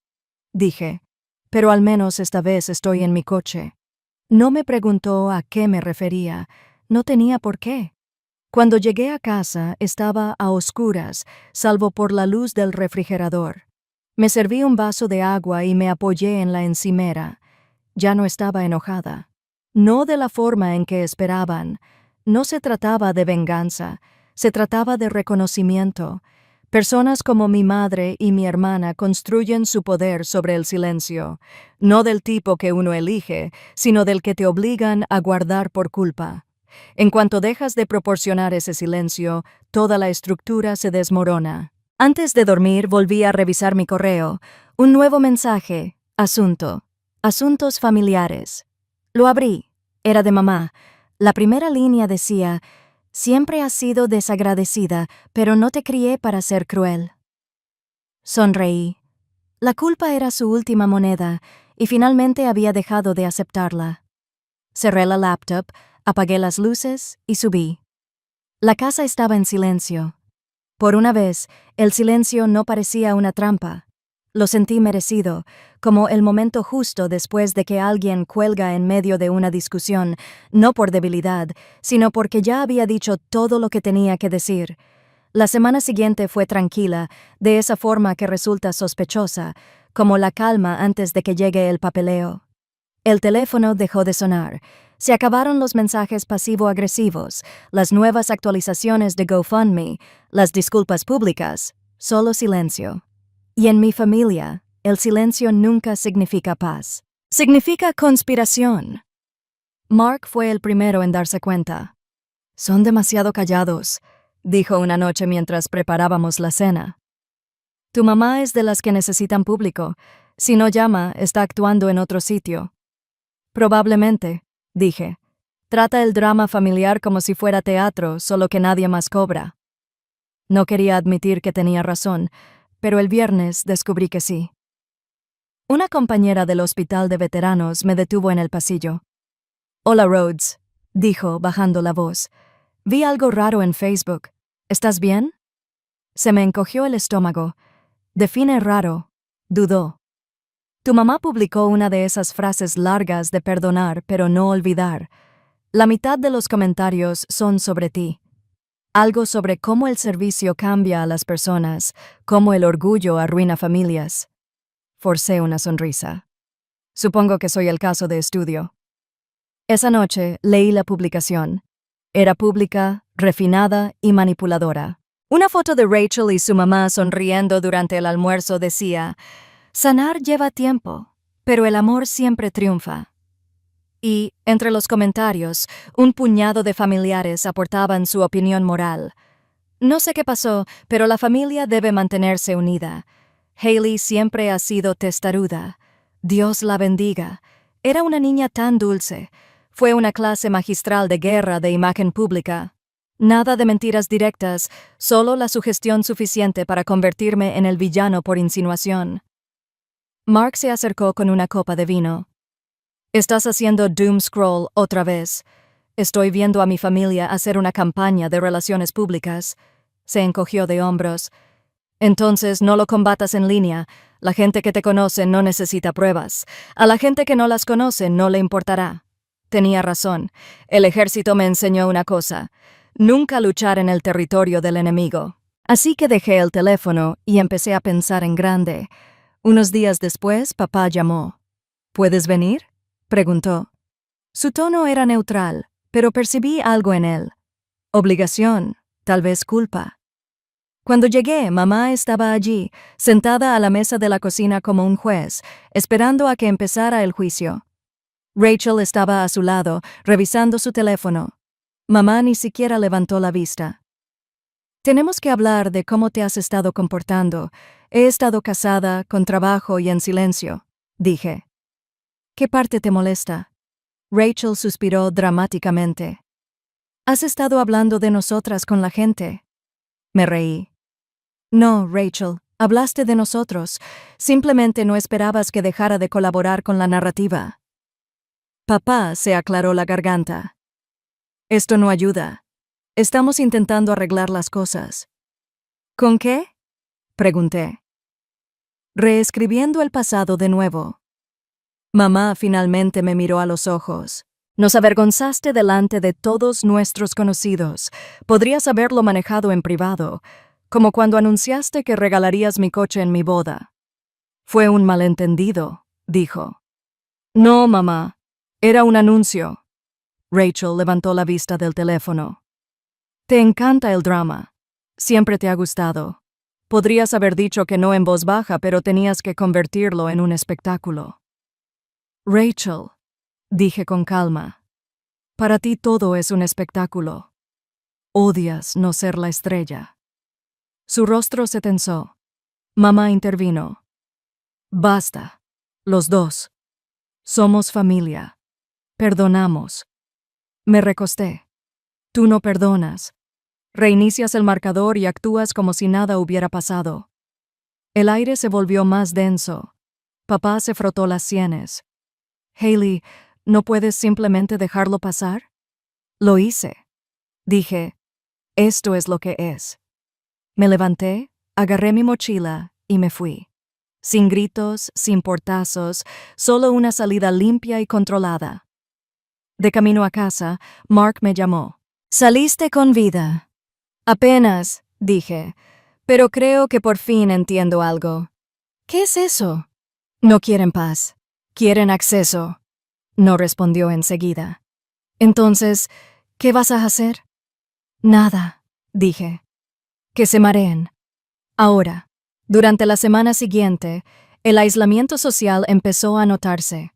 dije, «pero al menos esta vez estoy en mi coche». No me preguntó a qué me refería. No tenía por qué. Cuando llegué a casa estaba a oscuras, salvo por la luz del refrigerador. Me serví un vaso de agua y me apoyé en la encimera. Ya no estaba enojada. No de la forma en que esperaban. No se trataba de venganza. Se trataba de reconocimiento. Personas como mi madre y mi hermana construyen su poder sobre el silencio, no del tipo que uno elige, sino del que te obligan a guardar por culpa. En cuanto dejas de proporcionar ese silencio, toda la estructura se desmorona. Antes de dormir volví a revisar mi correo. Un nuevo mensaje. Asunto. Asuntos familiares. Lo abrí. Era de mamá. La primera línea decía: «Siempre has sido desagradecida, pero no te crié para ser cruel». Sonreí. La culpa era su última moneda, y finalmente había dejado de aceptarla. Cerré la laptop, apagué las luces y subí. La casa estaba en silencio. Por una vez, el silencio no parecía una trampa. Lo sentí merecido, como el momento justo después de que alguien cuelga en medio de una discusión, no por debilidad, sino porque ya había dicho todo lo que tenía que decir. La semana siguiente fue tranquila, de esa forma que resulta sospechosa, como la calma antes de que llegue el papeleo. El teléfono dejó de sonar. Se acabaron los mensajes pasivo-agresivos, las nuevas actualizaciones de GoFundMe, las disculpas públicas, solo silencio. Y en mi familia, el silencio nunca significa paz. Significa conspiración. Mark fue el primero en darse cuenta. «Son demasiado callados», dijo una noche mientras preparábamos la cena. «Tu mamá es de las que necesitan público. Si no llama, está actuando en otro sitio». «Probablemente», dije. «Trata el drama familiar como si fuera teatro, solo que nadie más cobra». No quería admitir que tenía razón, pero el viernes descubrí que sí. Una compañera del hospital de veteranos me detuvo en el pasillo. «Hola, Rhodes», dijo, bajando la voz. «Vi algo raro en Facebook. ¿Estás bien?» Se me encogió el estómago. «Define raro», dudó. «Tu mamá publicó una de esas frases largas de perdonar pero no olvidar. La mitad de los comentarios son sobre ti. Algo sobre cómo el servicio cambia a las personas, cómo el orgullo arruina familias». Forcé una sonrisa. «Supongo que soy el caso de estudio». Esa noche leí la publicación. Era pública, refinada y manipuladora. Una foto de Rachel y su mamá sonriendo durante el almuerzo decía: sanar lleva tiempo, pero el amor siempre triunfa. Y, entre los comentarios, un puñado de familiares aportaban su opinión moral. No sé qué pasó, pero la familia debe mantenerse unida. Hailey siempre ha sido testaruda. Dios la bendiga. Era una niña tan dulce. Fue una clase magistral de guerra de imagen pública. Nada de mentiras directas, solo la sugestión suficiente para convertirme en el villano por insinuación. Mark se acercó con una copa de vino. «Estás haciendo doom scroll otra vez. Estoy viendo a mi familia hacer una campaña de relaciones públicas». Se encogió de hombros. «Entonces no lo combatas en línea. La gente que te conoce no necesita pruebas. A la gente que no las conoce no le importará». Tenía razón. El ejército me enseñó una cosa: nunca luchar en el territorio del enemigo. Así que dejé el teléfono y empecé a pensar en grande. Unos días después, papá llamó. «¿Puedes venir?», preguntó. Su tono era neutral, pero percibí algo en él. Obligación, tal vez culpa. Cuando llegué, mamá estaba allí, sentada a la mesa de la cocina como un juez, esperando a que empezara el juicio. Rachel estaba a su lado, revisando su teléfono. Mamá ni siquiera levantó la vista. «Tenemos que hablar de cómo te has estado comportando. He estado casada, con trabajo y en silencio», dije. «¿Qué parte te molesta?». Rachel suspiró dramáticamente. «Has estado hablando de nosotras con la gente». Me reí. «No, Rachel, hablaste de nosotros. Simplemente no esperabas que dejara de colaborar con la narrativa». Papá se aclaró la garganta. «Esto no ayuda. Estamos intentando arreglar las cosas». «¿Con qué?», pregunté. «Reescribiendo el pasado de nuevo». Mamá finalmente me miró a los ojos. «Nos avergonzaste delante de todos nuestros conocidos. Podrías haberlo manejado en privado, como cuando anunciaste que regalarías mi coche en mi boda». «Fue un malentendido», dijo. «No, mamá. Era un anuncio». Rachel levantó la vista del teléfono. «Te encanta el drama. Siempre te ha gustado. Podrías haber dicho que no en voz baja, pero tenías que convertirlo en un espectáculo». «Rachel», dije con calma, «para ti todo es un espectáculo. Odias no ser la estrella». Su rostro se tensó. Mamá intervino. «Basta. Los dos. Somos familia. Perdonamos». Me recosté. «Tú no perdonas. Reinicias el marcador y actúas como si nada hubiera pasado». El aire se volvió más denso. Papá se frotó las sienes. «Hailey, ¿no puedes simplemente dejarlo pasar?». «Lo hice». Dije, «Esto es lo que es». Me levanté, agarré mi mochila y me fui. Sin gritos, sin portazos, solo una salida limpia y controlada. De camino a casa, Mark me llamó. «Saliste con vida». «Apenas», dije, «pero creo que por fin entiendo algo». «¿Qué es eso?». «No quieren paz. Quieren acceso». No respondió enseguida. «Entonces, ¿qué vas a hacer?». «Nada», dije. «Que se mareen». Ahora, durante la semana siguiente, el aislamiento social empezó a notarse.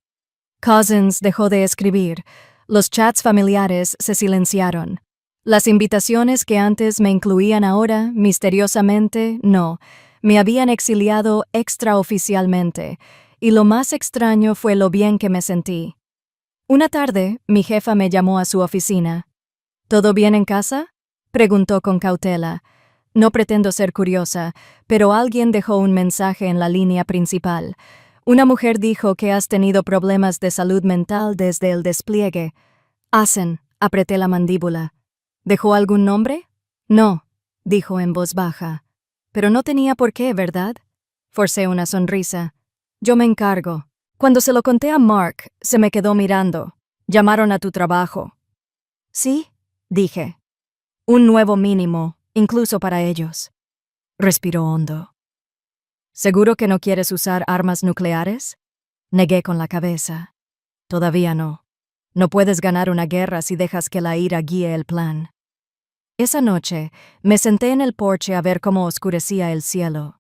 Cousins dejó de escribir, los chats familiares se silenciaron. Las invitaciones que antes me incluían ahora, misteriosamente, no, me habían exiliado extraoficialmente, y lo más extraño fue lo bien que me sentí. Una tarde, mi jefa me llamó a su oficina. «¿Todo bien en casa?», preguntó con cautela. No pretendo ser curiosa, pero alguien dejó un mensaje en la línea principal. Una mujer dijo que has tenido problemas de salud mental desde el despliegue. «Hacen», apreté la mandíbula. «¿Dejó algún nombre?». «No», dijo en voz baja. «Pero no tenía por qué, ¿verdad?». Forcé una sonrisa. «Yo me encargo». Cuando se lo conté a Mark, se me quedó mirando. «Llamaron a tu trabajo». «Sí», dije. «Un nuevo mínimo, incluso para ellos». Respiró hondo. «¿Seguro que no quieres usar armas nucleares?». Negué con la cabeza. «Todavía no. No puedes ganar una guerra si dejas que la ira guíe el plan». Esa noche, me senté en el porche a ver cómo oscurecía el cielo.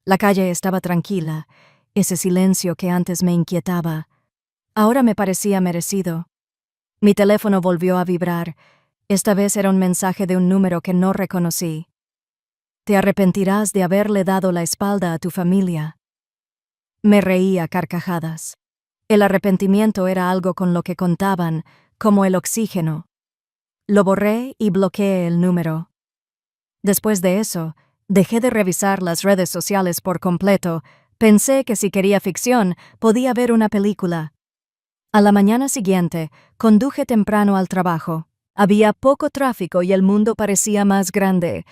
La calle estaba tranquila. Ese silencio que antes me inquietaba, ahora me parecía merecido. Mi teléfono volvió a vibrar. Esta vez era un mensaje de un número que no reconocí. Te arrepentirás de haberle dado la espalda a tu familia. Me reí a carcajadas. El arrepentimiento era algo con lo que contaban, como el oxígeno. Lo borré y bloqueé el número. Después de eso, dejé de revisar las redes sociales por completo. Pensé que si quería ficción, podía ver una película. A la mañana siguiente, conduje temprano al trabajo. Había poco tráfico y el mundo parecía más grande.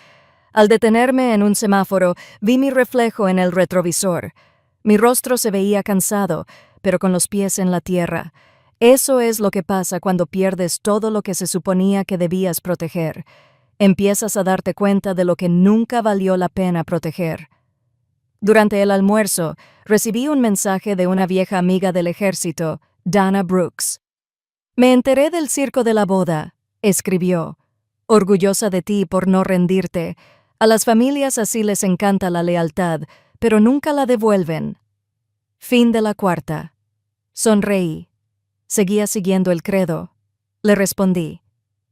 Al detenerme en un semáforo, vi mi reflejo en el retrovisor. Mi rostro se veía cansado, pero con los pies en la tierra. Eso es lo que pasa cuando pierdes todo lo que se suponía que debías proteger. Empiezas a darte cuenta de lo que nunca valió la pena proteger. Durante el almuerzo, recibí un mensaje de una vieja amiga del ejército, Dana Brooks. Me enteré del circo de la boda, escribió. Orgullosa de ti por no rendirte. A las familias así les encanta la lealtad, pero nunca la devuelven. Fin de la cuarta. Sonreí. Seguía siguiendo el credo. Le respondí.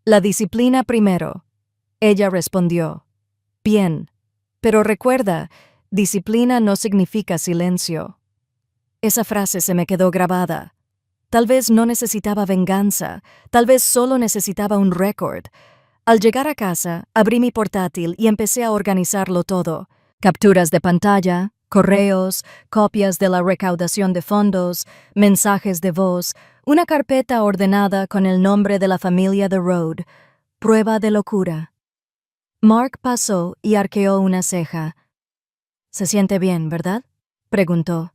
La disciplina primero. Ella respondió. Bien. Pero recuerda, disciplina no significa silencio. Esa frase se me quedó grabada. Tal vez no necesitaba venganza, tal vez solo necesitaba un récord. Al llegar a casa, abrí mi portátil y empecé a organizarlo todo. Capturas de pantalla, correos, copias de la recaudación de fondos, mensajes de voz, una carpeta ordenada con el nombre de la familia The Road. Prueba de locura. Mark pasó y arqueó una ceja. «¿Se siente bien, verdad?», preguntó.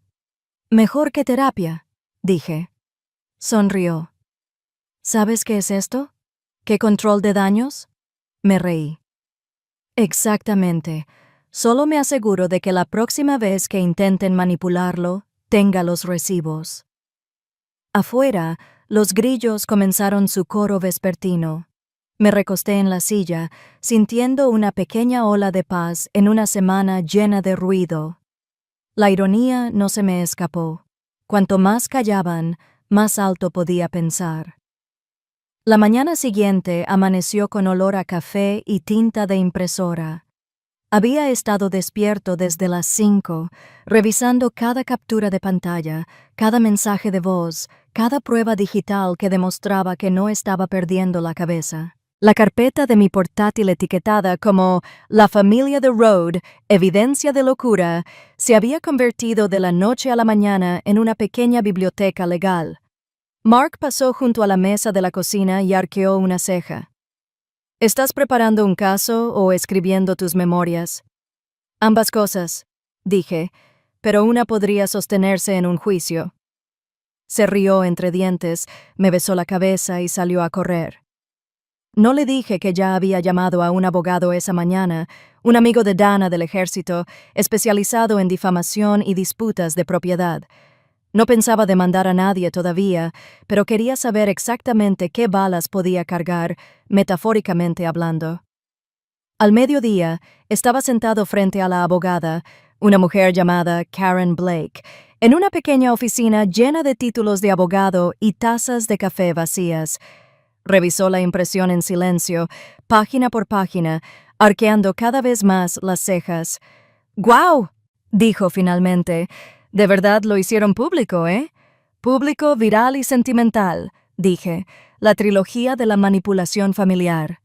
«Mejor que terapia», dije. Sonrió. «¿Sabes qué es esto? ¿Qué control de daños?», me reí. Exactamente. Solo me aseguro de que la próxima vez que intenten manipularlo, tenga los recibos. Afuera, los grillos comenzaron su coro vespertino. Me recosté en la silla, sintiendo una pequeña ola de paz en una semana llena de ruido. La ironía no se me escapó. Cuanto más callaban, más alto podía pensar. La mañana siguiente amaneció con olor a café y tinta de impresora. Había estado despierto desde las 5, revisando cada captura de pantalla, cada mensaje de voz, cada prueba digital que demostraba que no estaba perdiendo la cabeza. La carpeta de mi portátil etiquetada como «La familia The Road, evidencia de locura», se había convertido de la noche a la mañana en una pequeña biblioteca legal. Mark pasó junto a la mesa de la cocina y arqueó una ceja. «¿Estás preparando un caso o escribiendo tus memorias?» «Ambas cosas», dije, «pero una podría sostenerse en un juicio». Se rió entre dientes, me besó la cabeza y salió a correr. No le dije que ya había llamado a un abogado esa mañana, un amigo de Dana del ejército, especializado en difamación y disputas de propiedad. No pensaba demandar a nadie todavía, pero quería saber exactamente qué balas podía cargar, metafóricamente hablando. Al mediodía, estaba sentado frente a la abogada, una mujer llamada Karen Blake, en una pequeña oficina llena de títulos de abogado y tazas de café vacías. Revisó la impresión en silencio, página por página, arqueando cada vez más las cejas. «¡Guau!», dijo finalmente. «De verdad lo hicieron público, ¿eh? Público, viral y sentimental», dije. «La trilogía de la manipulación familiar».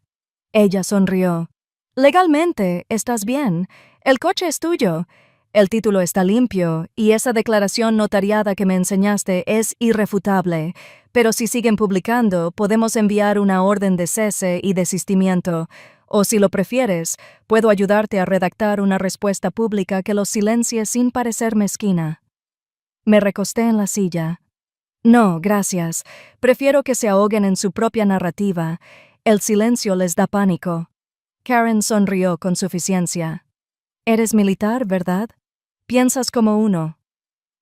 Ella sonrió. «Legalmente, estás bien. El coche es tuyo. El título está limpio y esa declaración notariada que me enseñaste es irrefutable. Pero si siguen publicando, podemos enviar una orden de cese y desistimiento. O si lo prefieres, puedo ayudarte a redactar una respuesta pública que los silencie sin parecer mezquina». Me recosté en la silla. «No, gracias. Prefiero que se ahoguen en su propia narrativa. El silencio les da pánico». Karen sonrió con suficiencia. «Eres militar, ¿verdad? Piensas como uno».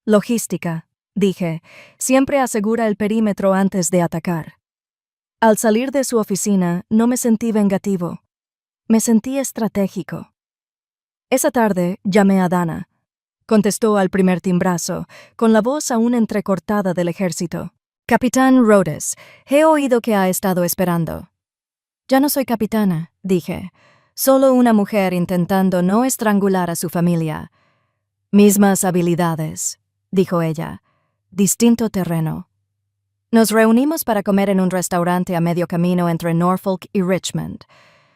«Logística», dije. «Siempre asegura el perímetro antes de atacar». Al salir de su oficina, no me sentí vengativo. Me sentí estratégico. Esa tarde llamé a Dana. Contestó al primer timbrazo, con la voz aún entrecortada del ejército. Capitán Rhodes, he oído que ha estado esperando. Ya no soy capitana, dije. Solo una mujer intentando no estrangular a su familia. Mismas habilidades, dijo ella. Distinto terreno. Nos reunimos para comer en un restaurante a medio camino entre Norfolk y Richmond.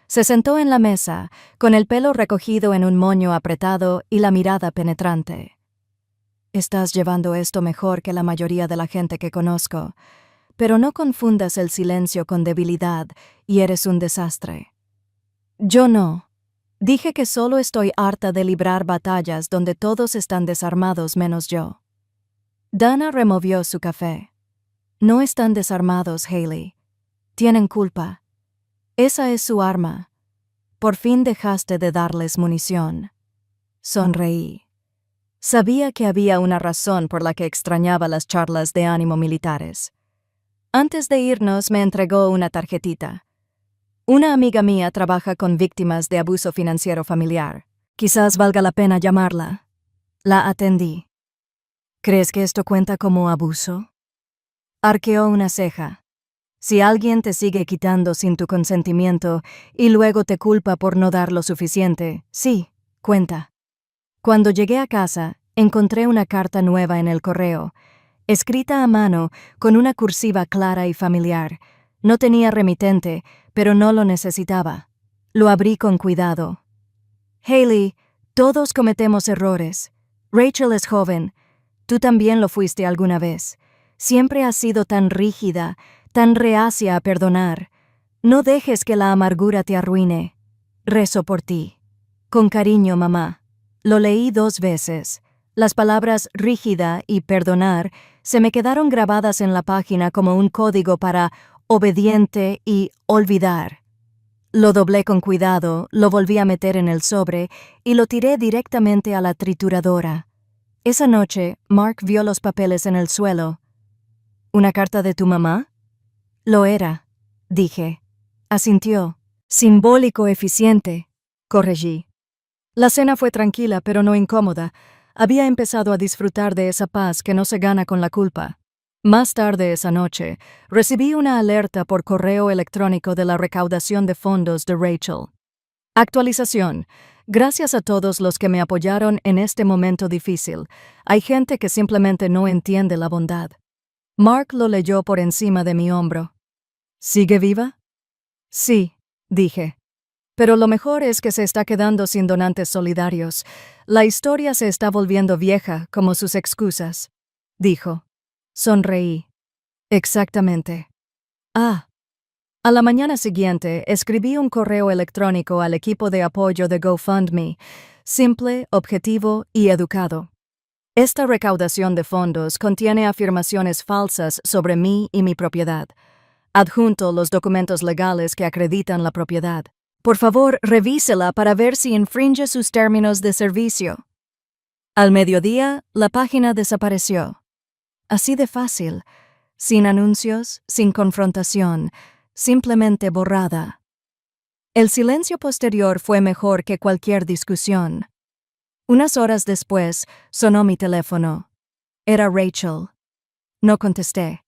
Se sentó en la mesa, con el pelo recogido en un moño apretado y la mirada penetrante. Estás llevando esto mejor que la mayoría de la gente que conozco, pero no confundas el silencio con debilidad y eres un desastre. Yo no. Dije que solo estoy harta de librar batallas donde todos están desarmados menos yo. Dana removió su café. No están desarmados, Hayley. Tienen culpa. Esa es su arma. Por fin dejaste de darles munición. Sonreí. Sabía que había una razón por la que extrañaba las charlas de ánimo militares. Antes de irnos me entregó una tarjetita. Una amiga mía trabaja con víctimas de abuso financiero familiar. Quizás valga la pena llamarla. La atendí. ¿Crees que esto cuenta como abuso? Arqueó una ceja. Si alguien te sigue quitando sin tu consentimiento y luego te culpa por no dar lo suficiente, sí, cuenta. Cuando llegué a casa, encontré una carta nueva en el correo, escrita a mano con una cursiva clara y familiar. No tenía remitente, pero no lo necesitaba. Lo abrí con cuidado. Hayley, todos cometemos errores. Rachel es joven. Tú también lo fuiste alguna vez. Siempre has sido tan rígida, tan reacia a perdonar. No dejes que la amargura te arruine. Rezo por ti. Con cariño, mamá. Lo leí 2 veces. Las palabras rígida y perdonar se me quedaron grabadas en la página como un código para obediente y olvidar. Lo doblé con cuidado, lo volví a meter en el sobre y lo tiré directamente a la trituradora. Esa noche, Mark vio los papeles en el suelo. ¿Una carta de tu mamá? Lo era, dije. Asintió. Simbólico eficiente, corregí. La cena fue tranquila pero no incómoda. Había empezado a disfrutar de esa paz que no se gana con la culpa. Más tarde esa noche, recibí una alerta por correo electrónico de la recaudación de fondos de Rachel. Actualización. Gracias a todos los que me apoyaron en este momento difícil. Hay gente que simplemente no entiende la bondad. Mark lo leyó por encima de mi hombro. ¿Sigue viva? Sí, dije. Pero lo mejor es que se está quedando sin donantes solidarios. La historia se está volviendo vieja, como sus excusas, dijo. Sonreí. Exactamente. A la mañana siguiente, escribí un correo electrónico al equipo de apoyo de GoFundMe, simple, objetivo y educado. Esta recaudación de fondos contiene afirmaciones falsas sobre mí y mi propiedad. Adjunto los documentos legales que acreditan la propiedad. Por favor, revísela para ver si infringe sus términos de servicio. Al mediodía, la página desapareció. Así de fácil, sin anuncios, sin confrontación, simplemente borrada. El silencio posterior fue mejor que cualquier discusión. Unas horas después, sonó mi teléfono. Era Rachel. No contesté.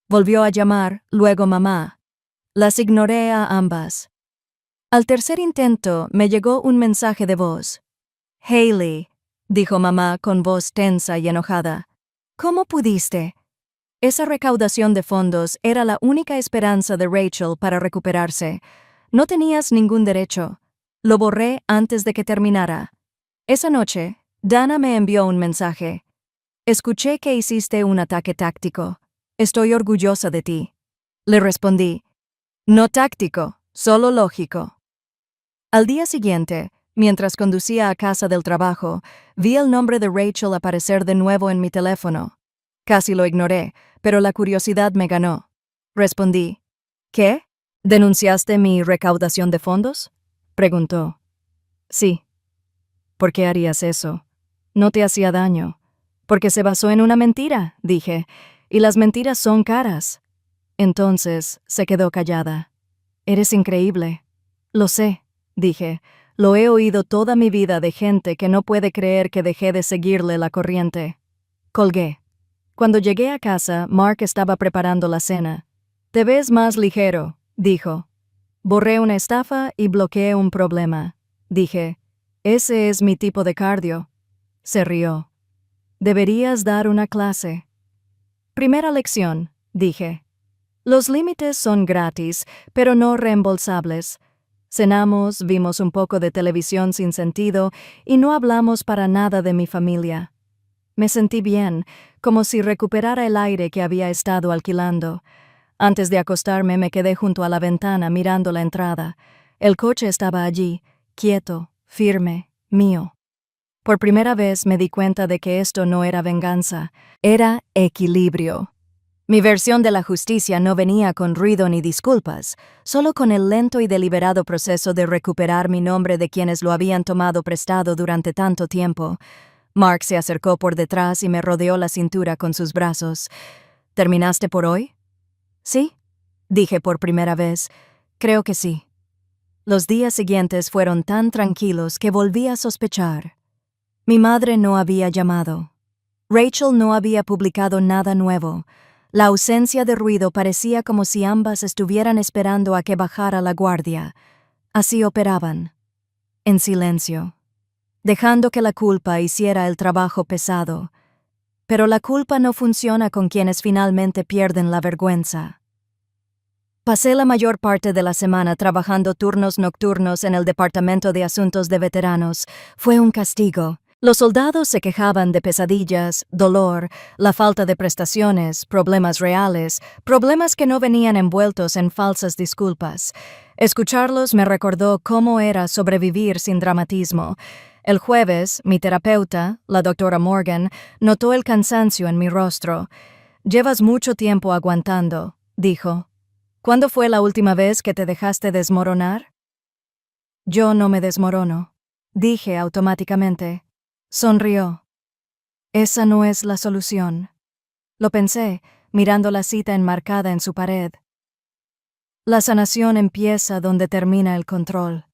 Volvió a llamar, luego mamá. Las ignoré a ambas. Al tercer intento, me llegó un mensaje de voz. Hayley, dijo mamá con voz tensa y enojada. ¿Cómo pudiste? Esa recaudación de fondos era la única esperanza de Rachel para recuperarse. No tenías ningún derecho. Lo borré antes de que terminara. Esa noche, Dana me envió un mensaje. Escuché que hiciste un ataque táctico. Estoy orgullosa de ti. Le respondí. No táctico, solo lógico. Al día siguiente, mientras conducía a casa del trabajo, vi el nombre de Rachel aparecer de nuevo en mi teléfono. Casi lo ignoré, pero la curiosidad me ganó. Respondí. ¿Qué? ¿Denunciaste mi recaudación de fondos? Preguntó. Sí. ¿Por qué harías eso? No te hacía daño. Porque se basó en una mentira, dije, y las mentiras son caras. Entonces se quedó callada. Eres increíble. Lo sé. dije. Lo he oído toda mi vida de gente que no puede creer que dejé de seguirle la corriente. Colgué. Cuando llegué a casa, Mark estaba preparando la cena. «Te ves más ligero», dijo. «Borré una estafa y bloqueé un problema», dije. «Ese es mi tipo de cardio». Se rió. «Deberías dar una clase». Primera lección, dije. Los límites son gratis, pero no reembolsables. Cenamos, vimos un poco de televisión sin sentido y no hablamos para nada de mi familia. Me sentí bien, como si recuperara el aire que había estado alquilando. Antes de acostarme me quedé junto a la ventana mirando la entrada. El coche estaba allí, quieto, firme, mío. Por primera vez me di cuenta de que esto no era venganza, era equilibrio. Mi versión de la justicia no venía con ruido ni disculpas, solo con el lento y deliberado proceso de recuperar mi nombre de quienes lo habían tomado prestado durante tanto tiempo. Mark se acercó por detrás y me rodeó la cintura con sus brazos. «¿Terminaste por hoy?» «Sí», dije por primera vez. «Creo que sí». Los días siguientes fueron tan tranquilos que volví a sospechar. Mi madre no había llamado. Rachel no había publicado nada nuevo. La ausencia de ruido parecía como si ambas estuvieran esperando a que bajara la guardia. Así operaban, en silencio, dejando que la culpa hiciera el trabajo pesado. Pero la culpa no funciona con quienes finalmente pierden la vergüenza. Pasé la mayor parte de la semana trabajando turnos nocturnos en el Departamento de Asuntos de Veteranos. Fue un castigo. Los soldados se quejaban de pesadillas, dolor, la falta de prestaciones, problemas reales, problemas que no venían envueltos en falsas disculpas. Escucharlos me recordó cómo era sobrevivir sin dramatismo. El jueves, mi terapeuta, la doctora Morgan, notó el cansancio en mi rostro. «Llevas mucho tiempo aguantando», dijo. «¿Cuándo fue la última vez que te dejaste desmoronar?» «Yo no me desmorono», dije automáticamente. Sonrió. «Esa no es la solución». Lo pensé, mirando la cita enmarcada en su pared. «La sanación empieza donde termina el control»,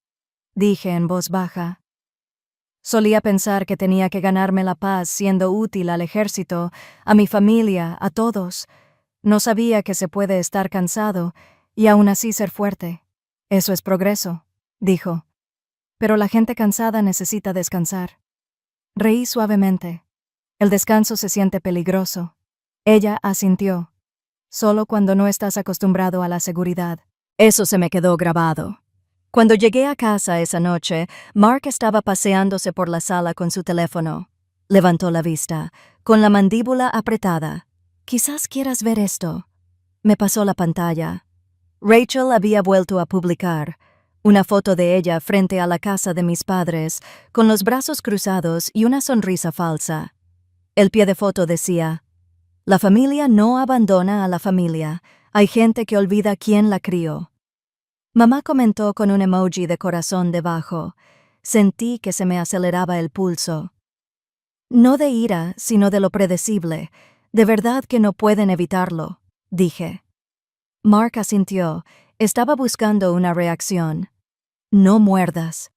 dije en voz baja. Solía pensar que tenía que ganarme la paz siendo útil al ejército, a mi familia, a todos. No sabía que se puede estar cansado y aún así ser fuerte. «Eso es progreso», dijo. «Pero la gente cansada necesita descansar». Reí suavemente. «El descanso se siente peligroso». Ella asintió. «Solo cuando no estás acostumbrado a la seguridad». Eso se me quedó grabado. Cuando llegué a casa esa noche, Mark estaba paseándose por la sala con su teléfono. Levantó la vista, con la mandíbula apretada. «Quizás quieras ver esto». Me pasó la pantalla. Rachel había vuelto a publicar una foto de ella frente a la casa de mis padres, con los brazos cruzados y una sonrisa falsa. El pie de foto decía: «La familia no abandona a la familia. Hay gente que olvida quién la crió». Mamá comentó con un emoji de corazón debajo. Sentí que se me aceleraba el pulso. «No de ira, sino de lo predecible. De verdad que no pueden evitarlo», dije. Mark asintió. Estaba buscando una reacción. «No muerdas».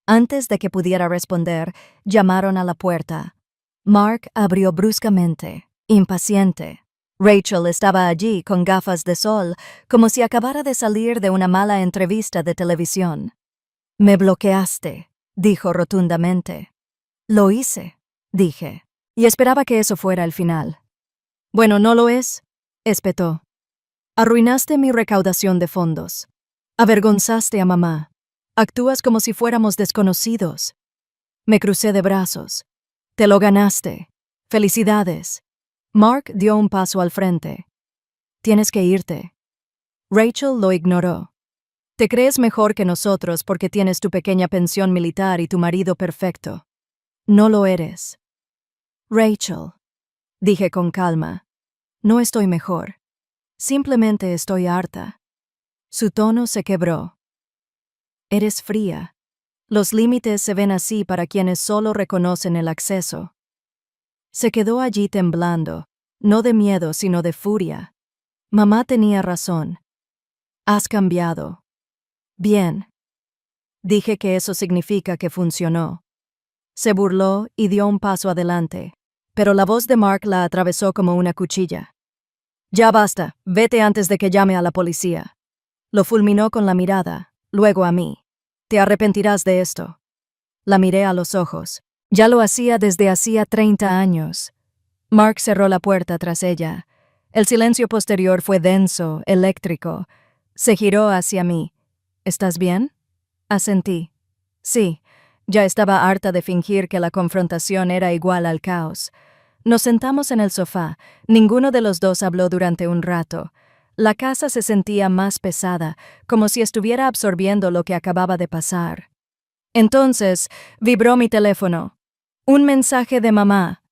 Antes de que pudiera responder, llamaron a la puerta. Mark abrió bruscamente, impaciente. Rachel estaba allí con gafas de sol, como si acabara de salir de una mala entrevista de televisión. «Me bloqueaste», dijo rotundamente. «Lo hice», dije, y esperaba que eso fuera el final. «Bueno, ¿no lo es?», espetó. «Arruinaste mi recaudación de fondos. Avergonzaste a mamá. Actúas como si fuéramos desconocidos». Me crucé de brazos. «Te lo ganaste. Felicidades». Mark dio un paso al frente. «Tienes que irte». Rachel lo ignoró. «Te crees mejor que nosotros porque tienes tu pequeña pensión militar y tu marido perfecto. No lo eres». «Rachel», dije con calma, «no estoy mejor. Simplemente estoy harta». Su tono se quebró. «Eres fría. Los límites se ven así para quienes solo reconocen el acceso». Se quedó allí temblando, no de miedo sino de furia. Mamá tenía razón. «Has cambiado». «Bien». Dije que eso significa que funcionó. Se burló y dio un paso adelante, pero la voz de Mark la atravesó como una cuchilla. Ya basta, vete antes de que llame a la policía. Lo fulminó con la mirada, luego a mí. Te arrepentirás de esto. La miré a los ojos. Ya lo hacía desde hacía 30 años. Mark cerró la puerta tras ella. El silencio posterior fue denso, eléctrico. Se giró hacia mí. ¿Estás bien? Asentí. Sí, ya estaba harta de fingir que la confrontación era igual al caos. Nos sentamos en el sofá. Ninguno de los dos habló durante un rato. La casa se sentía más pesada, como si estuviera absorbiendo lo que acababa de pasar. Entonces, vibró mi teléfono. Un mensaje de mamá.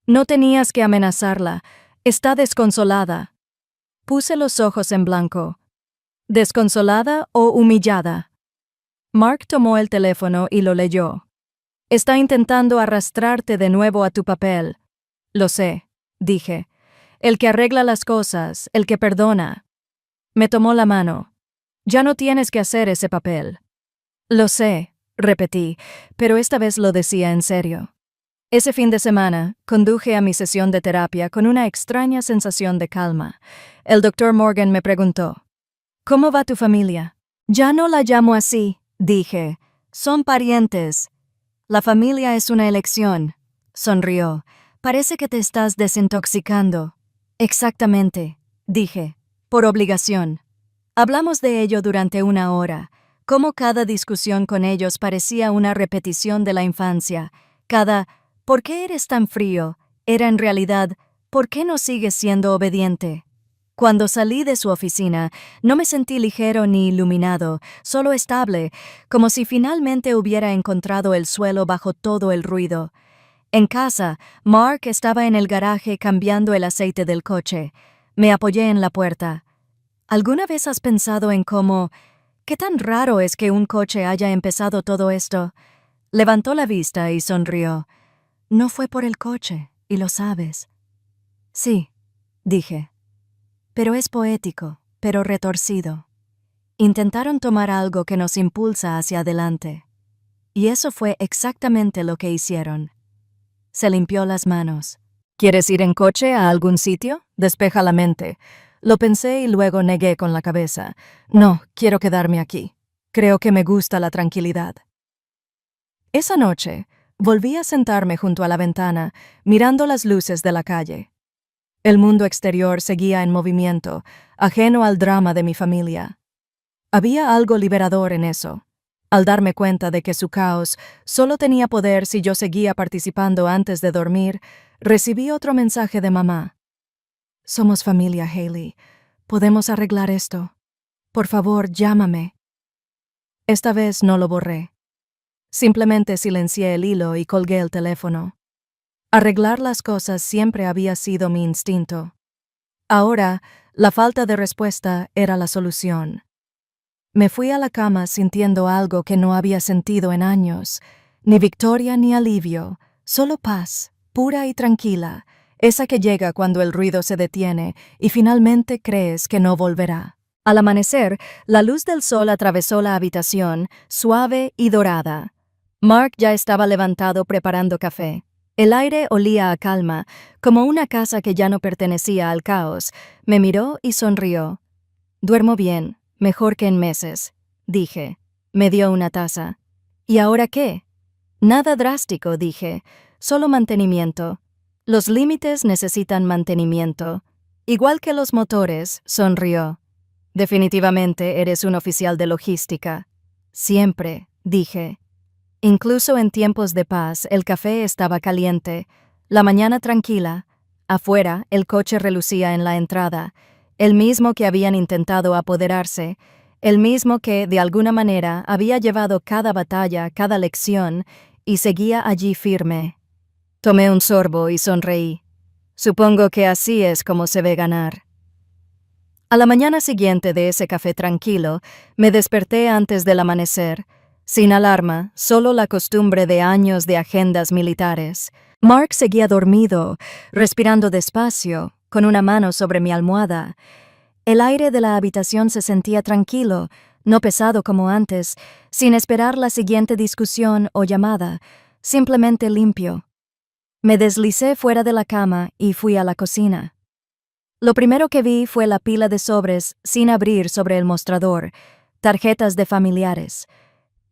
No tenías que amenazarla. Está desconsolada. Puse los ojos en blanco. ¿Desconsolada o humillada? Mark tomó el teléfono y lo leyó. Está intentando arrastrarte de nuevo a tu papel. Lo sé, dije. El que arregla las cosas, el que perdona. Me tomó la mano. Ya no tienes que hacer ese papel. Lo sé, repetí, pero esta vez lo decía en serio. Ese fin de semana, conduje a mi sesión de terapia con una extraña sensación de calma. El doctor Morgan me preguntó, ¿cómo va tu familia? Ya no la llamo así, dije. Son parientes. La familia es una elección. Sonrió. Parece que te estás desintoxicando. Exactamente, dije. Por obligación. Hablamos de ello durante una hora. Cómo cada discusión con ellos parecía una repetición de la infancia. Cada ¿por qué eres tan frío? Era en realidad, ¿por qué no sigues siendo obediente? Cuando salí de su oficina, no me sentí ligero ni iluminado, solo estable, como si finalmente hubiera encontrado el suelo bajo todo el ruido. En casa, Mark estaba en el garaje cambiando el aceite del coche. Me apoyé en la puerta. ¿Alguna vez has pensado en qué tan raro es que un coche haya empezado todo esto? Levantó la vista y sonrió. No fue por el coche, y lo sabes. Sí, dije. Pero es poético, pero retorcido. Intentaron tomar algo que nos impulsa hacia adelante. Y eso fue exactamente lo que hicieron. Se limpió las manos. ¿Quieres ir en coche a algún sitio? Despeja la mente. Lo pensé y luego negué con la cabeza. No, quiero quedarme aquí. Creo que me gusta la tranquilidad. Esa noche, volví a sentarme junto a la ventana, mirando las luces de la calle. El mundo exterior seguía en movimiento, ajeno al drama de mi familia. Había algo liberador en eso. Al darme cuenta de que su caos solo tenía poder si yo seguía participando antes de dormir, recibí otro mensaje de mamá. Somos familia, Hailey. Podemos arreglar esto. Por favor, llámame. Esta vez no lo borré. Simplemente silencié el hilo y colgué el teléfono. Arreglar las cosas siempre había sido mi instinto. Ahora, la falta de respuesta era la solución. Me fui a la cama sintiendo algo que no había sentido en años, ni victoria ni alivio, solo paz, pura y tranquila, esa que llega cuando el ruido se detiene y finalmente crees que no volverá. Al amanecer, la luz del sol atravesó la habitación, suave y dorada. Mark ya estaba levantado preparando café. El aire olía a calma, como una casa que ya no pertenecía al caos. Me miró y sonrió. Duermo bien, mejor que en meses, dije. Me dio una taza. ¿Y ahora qué? Nada drástico, dije. Solo mantenimiento. Los límites necesitan mantenimiento. Igual que los motores, sonrió. Definitivamente eres un oficial de logística. Siempre, dije. Incluso en tiempos de paz, el café estaba caliente, la mañana tranquila. Afuera, el coche relucía en la entrada, el mismo que habían intentado apoderarse, el mismo que, de alguna manera, había llevado cada batalla, cada lección, y seguía allí firme. Tomé un sorbo y sonreí. Supongo que así es como se ve ganar. A la mañana siguiente de ese café tranquilo, me desperté antes del amanecer. Sin alarma, solo la costumbre de años de agendas militares. Mark seguía dormido, respirando despacio, con una mano sobre mi almohada. El aire de la habitación se sentía tranquilo, no pesado como antes, sin esperar la siguiente discusión o llamada, simplemente limpio. Me deslicé fuera de la cama y fui a la cocina. Lo primero que vi fue la pila de sobres sin abrir sobre el mostrador, tarjetas de familiares.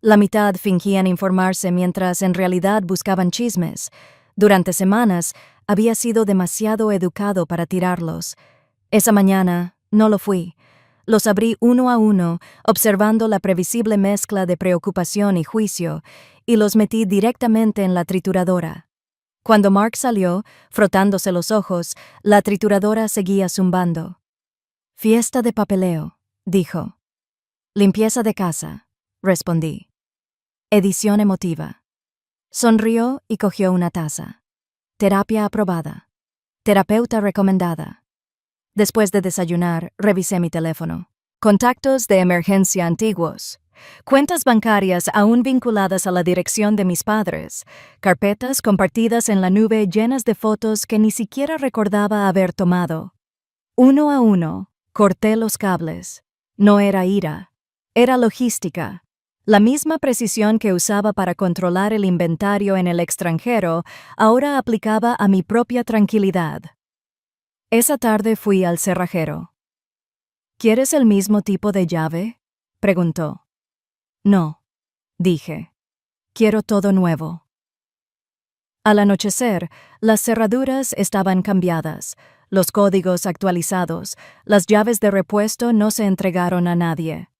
La mitad fingían informarse mientras en realidad buscaban chismes. Durante semanas había sido demasiado educado para tirarlos. Esa mañana no lo fui. Los abrí uno a uno, observando la previsible mezcla de preocupación y juicio, y los metí directamente en la trituradora. Cuando Mark salió, frotándose los ojos, la trituradora seguía zumbando. «Fiesta de papeleo», dijo. «Limpieza de casa», respondí. Edición emotiva. Sonrió y cogió una taza. Terapia aprobada. Terapeuta recomendada. Después de desayunar, revisé mi teléfono. Contactos de emergencia antiguos. Cuentas bancarias aún vinculadas a la dirección de mis padres. Carpetas compartidas en la nube llenas de fotos que ni siquiera recordaba haber tomado. Uno a uno, corté los cables. No era ira. Era logística. La misma precisión que usaba para controlar el inventario en el extranjero, ahora aplicaba a mi propia tranquilidad. Esa tarde fui al cerrajero. «¿Quieres el mismo tipo de llave?», preguntó. «No», dije. «Quiero todo nuevo». Al anochecer, las cerraduras estaban cambiadas, los códigos actualizados, las llaves de repuesto no se entregaron a nadie.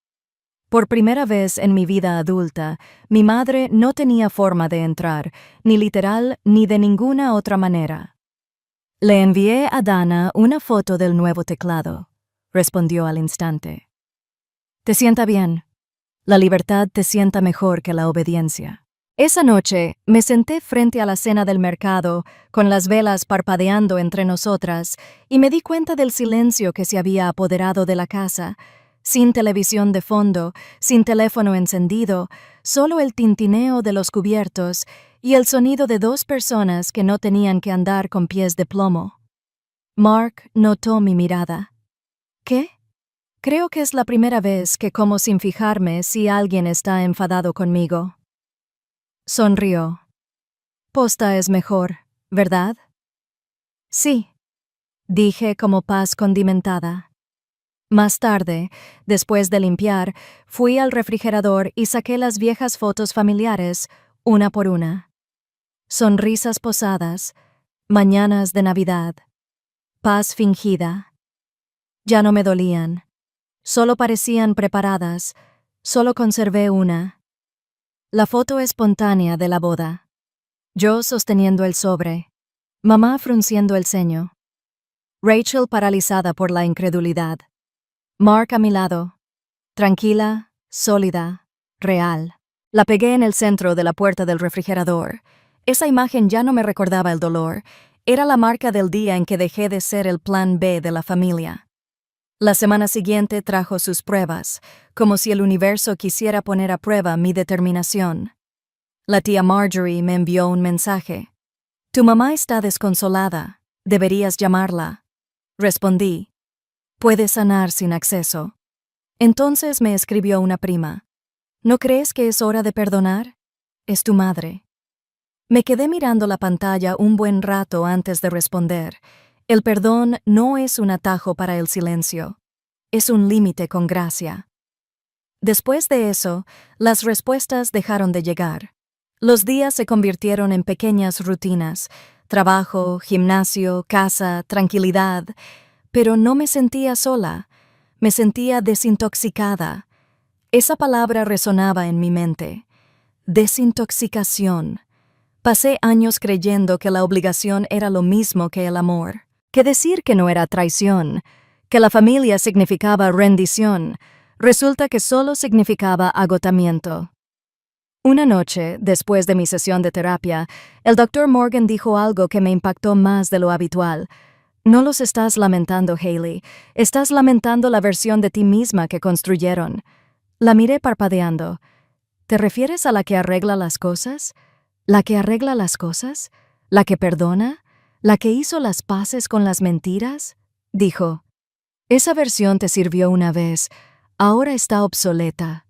Por primera vez en mi vida adulta, mi madre no tenía forma de entrar, ni literal ni de ninguna otra manera. «Le envié a Dana una foto del nuevo teclado», respondió al instante. «Te sienta bien. La libertad te sienta mejor que la obediencia». Esa noche me senté frente a la cena del mercado, con las velas parpadeando entre nosotras, y me di cuenta del silencio que se había apoderado de la casa. Sin televisión de fondo, sin teléfono encendido, solo el tintineo de los cubiertos y el sonido de dos personas que no tenían que andar con pies de plomo. Mark notó mi mirada. «¿Qué?» «Creo que es la primera vez que como sin fijarme si alguien está enfadado conmigo». Sonrió. «Posta es mejor, ¿verdad?» «Sí», dije como paz condimentada. Más tarde, después de limpiar, fui al refrigerador y saqué las viejas fotos familiares, una por una. Sonrisas posadas, mañanas de Navidad, paz fingida. Ya no me dolían, solo parecían preparadas, solo conservé una. La foto espontánea de la boda. Yo sosteniendo el sobre, mamá frunciendo el ceño. Rachel paralizada por la incredulidad. Mark a mi lado, tranquila, sólida, real. La pegué en el centro de la puerta del refrigerador. Esa imagen ya no me recordaba el dolor. Era la marca del día en que dejé de ser el plan B de la familia. La semana siguiente trajo sus pruebas, como si el universo quisiera poner a prueba mi determinación. La tía Marjorie me envió un mensaje. «Tu mamá está desconsolada. Deberías llamarla». Respondí. «Puede sanar sin acceso». Entonces me escribió una prima. «¿No crees que es hora de perdonar? Es tu madre». Me quedé mirando la pantalla un buen rato antes de responder. El perdón no es un atajo para el silencio. Es un límite con gracia. Después de eso, las respuestas dejaron de llegar. Los días se convirtieron en pequeñas rutinas. Trabajo, gimnasio, casa, tranquilidad. Pero no me sentía sola, me sentía desintoxicada. Esa palabra resonaba en mi mente. Desintoxicación. Pasé años creyendo que la obligación era lo mismo que el amor, que decir que no era traición, que la familia significaba rendición. Resulta que solo significaba agotamiento. Una noche, después de mi sesión de terapia, el Dr. Morgan dijo algo que me impactó más de lo habitual. «No los estás lamentando, Hayley. Estás lamentando la versión de ti misma que construyeron». La miré parpadeando. «¿Te refieres a la que arregla las cosas? ¿La que arregla las cosas? ¿La que perdona? ¿La que hizo las paces con las mentiras?», dijo. «Esa versión te sirvió una vez. Ahora está obsoleta.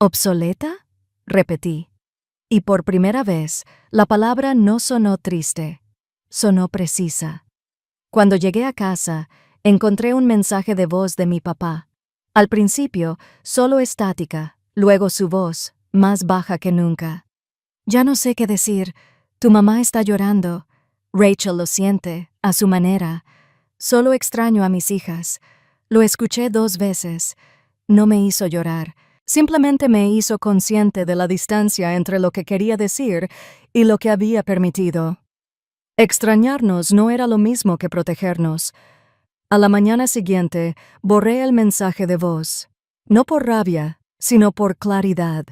¿Obsoleta? Repetí. Y por primera vez, la palabra no sonó triste, sonó precisa. Cuando llegué a casa, encontré un mensaje de voz de mi papá. Al principio, solo estática, luego su voz, más baja que nunca. Ya no sé qué decir. Tu mamá está llorando. Rachel lo siente, a su manera. Solo extraño a mis hijas. Lo escuché 2 veces. No me hizo llorar. Simplemente me hizo consciente de la distancia entre lo que quería decir y lo que había permitido. Extrañarnos no era lo mismo que protegernos. A la mañana siguiente, borré el mensaje de voz. No por rabia, sino por claridad.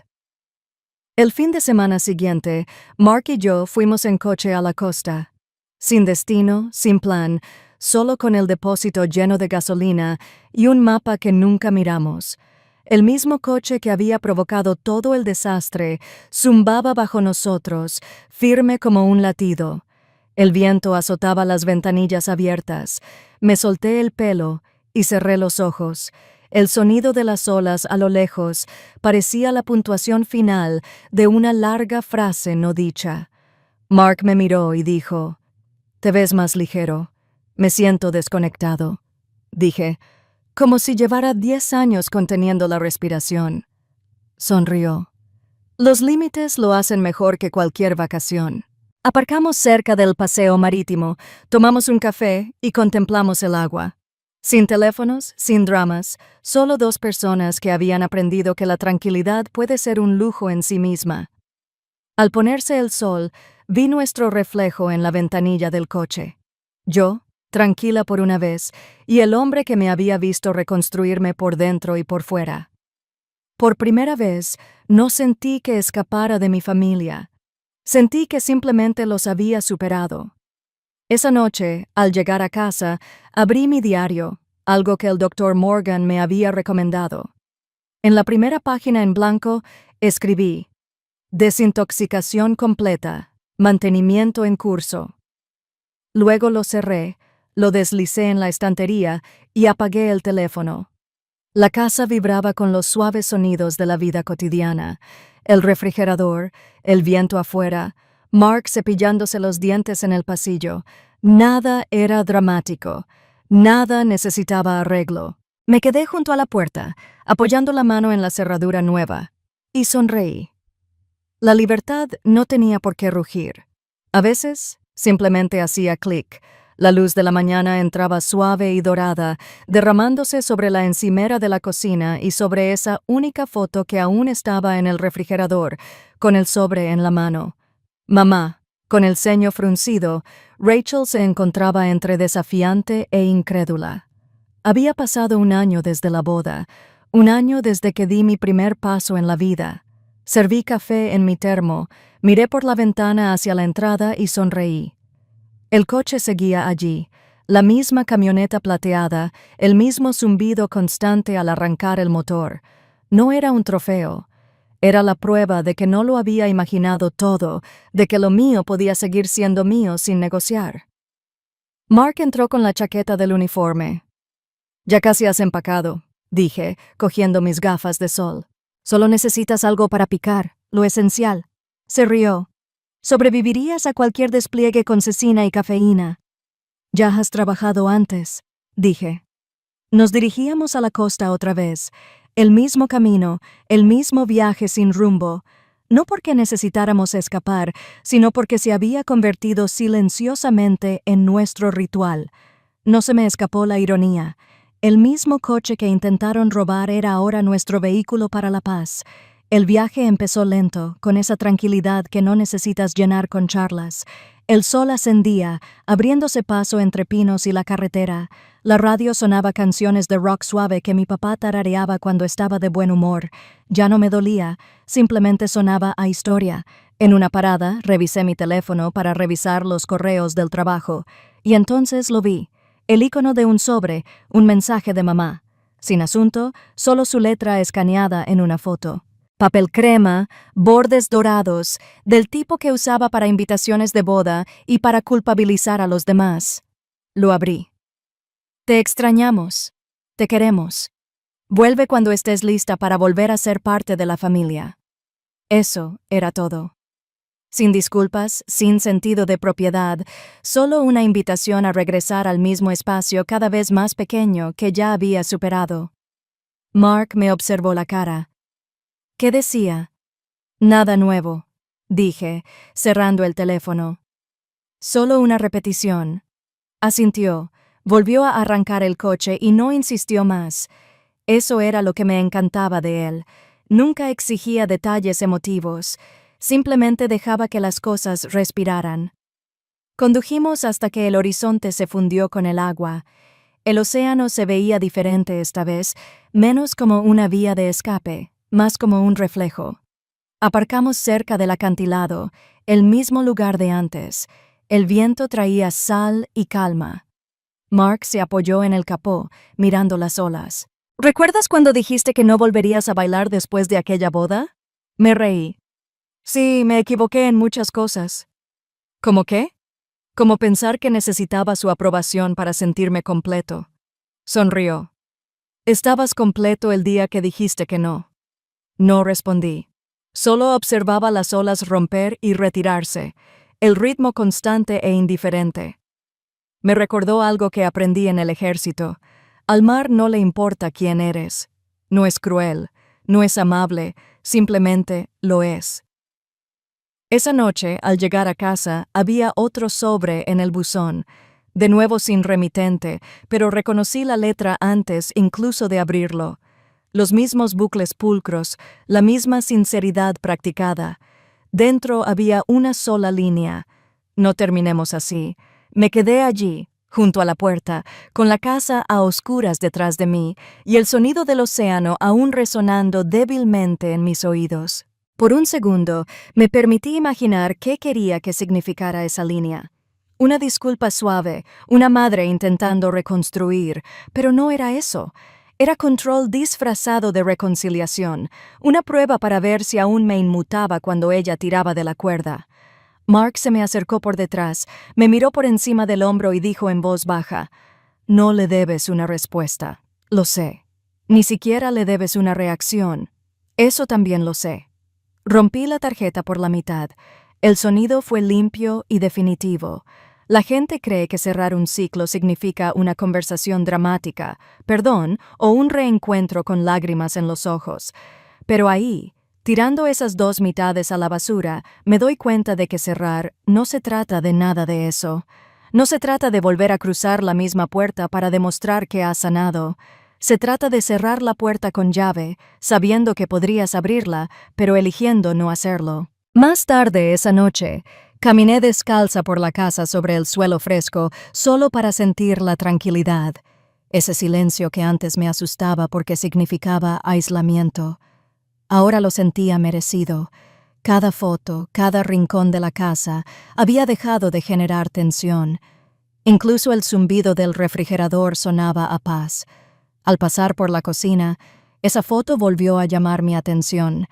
El fin de semana siguiente, Mark y yo fuimos en coche a la costa. Sin destino, sin plan, solo con el depósito lleno de gasolina y un mapa que nunca miramos. El mismo coche que había provocado todo el desastre zumbaba bajo nosotros, firme como un latido. El viento azotaba las ventanillas abiertas. Me solté el pelo y cerré los ojos. El sonido de las olas a lo lejos parecía la puntuación final de una larga frase no dicha. Mark me miró y dijo: «Te ves más ligero. Me siento desconectado», dije, como si llevara 10 años conteniendo la respiración. Sonrió. Los límites lo hacen mejor que cualquier vacación. Aparcamos cerca del paseo marítimo, tomamos un café y contemplamos el agua. Sin teléfonos, sin dramas, solo 2 personas que habían aprendido que la tranquilidad puede ser un lujo en sí misma. Al ponerse el sol, vi nuestro reflejo en la ventanilla del coche. Yo, tranquila por una vez, y el hombre que me había visto reconstruirme por dentro y por fuera. Por primera vez, no sentí que escapara de mi familia. Sentí que simplemente los había superado. Esa noche, al llegar a casa, abrí mi diario, algo que el Dr. Morgan me había recomendado. En la primera página en blanco, escribí: «Desintoxicación completa, mantenimiento en curso». Luego lo cerré, lo deslicé en la estantería y apagué el teléfono. La casa vibraba con los suaves sonidos de la vida cotidiana: el refrigerador, el viento afuera, Mark cepillándose los dientes en el pasillo. Nada era dramático, nada necesitaba arreglo. Me quedé junto a la puerta, apoyando la mano en la cerradura nueva, y sonreí. La libertad no tenía por qué rugir. A veces, simplemente hacía clic. La luz de la mañana entraba suave y dorada, derramándose sobre la encimera de la cocina y sobre esa única foto que aún estaba en el refrigerador, con el sobre en la mano. Mamá, con el ceño fruncido, Rachel se encontraba entre desafiante e incrédula. Había pasado 1 año desde la boda, 1 año desde que di mi primer paso en la vida. Serví café en mi termo, miré por la ventana hacia la entrada y sonreí. El coche seguía allí, la misma camioneta plateada, el mismo zumbido constante al arrancar el motor. No era un trofeo. Era la prueba de que no lo había imaginado todo, de que lo mío podía seguir siendo mío sin negociar. Mark entró con la chaqueta del uniforme. «Ya casi has empacado», dije, cogiendo mis gafas de sol. «Solo necesitas algo para picar, lo esencial». Se rió. «Sobrevivirías a cualquier despliegue con cecina y cafeína». «Ya has trabajado antes», dije. Nos dirigíamos a la costa otra vez, el mismo camino, el mismo viaje sin rumbo, no porque necesitáramos escapar, sino porque se había convertido silenciosamente en nuestro ritual. No se me escapó la ironía. El mismo coche que intentaron robar era ahora nuestro vehículo para la paz. El viaje empezó lento, con esa tranquilidad que no necesitas llenar con charlas. El sol ascendía, abriéndose paso entre pinos y la carretera. La radio sonaba canciones de rock suave que mi papá tarareaba cuando estaba de buen humor. Ya no me dolía, simplemente sonaba a historia. En una parada, revisé mi teléfono para revisar los correos del trabajo. Y entonces lo vi. El icono de un sobre, un mensaje de mamá. Sin asunto, solo su letra escaneada en una foto. Papel crema, bordes dorados, del tipo que usaba para invitaciones de boda y para culpabilizar a los demás. Lo abrí. «Te extrañamos. Te queremos». Vuelve cuando estés lista para volver a ser parte de la familia. Eso era todo. Sin disculpas, sin sentido de propiedad, solo una invitación a regresar al mismo espacio cada vez más pequeño que ya había superado. Mark me observó la cara. ¿Qué decía? Nada nuevo, dije, cerrando el teléfono. Solo una repetición. Asintió, volvió a arrancar el coche y no insistió más. Eso era lo que me encantaba de él. Nunca exigía detalles emotivos, simplemente dejaba que las cosas respiraran. Condujimos hasta que el horizonte se fundió con el agua. El océano se veía diferente esta vez, menos como una vía de escape, más como un reflejo. Aparcamos cerca del acantilado, el mismo lugar de antes. El viento traía sal y calma. Mark se apoyó en el capó, mirando las olas. ¿Recuerdas cuando dijiste que no volverías a bailar después de aquella boda? Me reí. Sí, me equivoqué en muchas cosas. ¿Cómo qué? Como pensar que necesitaba su aprobación para sentirme completo. Sonrió. Estabas completo el día que dijiste que no. No respondí. Solo observaba las olas romper y retirarse, el ritmo constante e indiferente. Me recordó algo que aprendí en el ejército. Al mar no le importa quién eres. No es cruel, no es amable, simplemente lo es. Esa noche, al llegar a casa, había otro sobre en el buzón, de nuevo sin remitente, pero reconocí la letra antes incluso de abrirlo. Los mismos bucles pulcros, la misma sinceridad practicada. Dentro había una sola línea. No terminemos así. Me quedé allí, junto a la puerta, con la casa a oscuras detrás de mí y el sonido del océano aún resonando débilmente en mis oídos. Por un segundo, me permití imaginar qué quería que significara esa línea. Una disculpa suave, una madre intentando reconstruir, pero no era eso. Era control disfrazado de reconciliación, una prueba para ver si aún me inmutaba cuando ella tiraba de la cuerda. Mark se me acercó por detrás, me miró por encima del hombro y dijo en voz baja, «No le debes una respuesta. Lo sé. Ni siquiera le debes una reacción. Eso también lo sé». Rompí la tarjeta por la mitad. El sonido fue limpio y definitivo. La gente cree que cerrar un ciclo significa una conversación dramática, perdón o un reencuentro con lágrimas en los ojos. Pero ahí, tirando esas dos mitades a la basura, me doy cuenta de que cerrar no se trata de nada de eso. No se trata de volver a cruzar la misma puerta para demostrar que has sanado. Se trata de cerrar la puerta con llave, sabiendo que podrías abrirla, pero eligiendo no hacerlo. Más tarde esa noche, caminé descalza por la casa sobre el suelo fresco, solo para sentir la tranquilidad. Ese silencio que antes me asustaba porque significaba aislamiento. Ahora lo sentía merecido. Cada foto, cada rincón de la casa había dejado de generar tensión. Incluso el zumbido del refrigerador sonaba a paz. Al pasar por la cocina, esa foto volvió a llamar mi atención.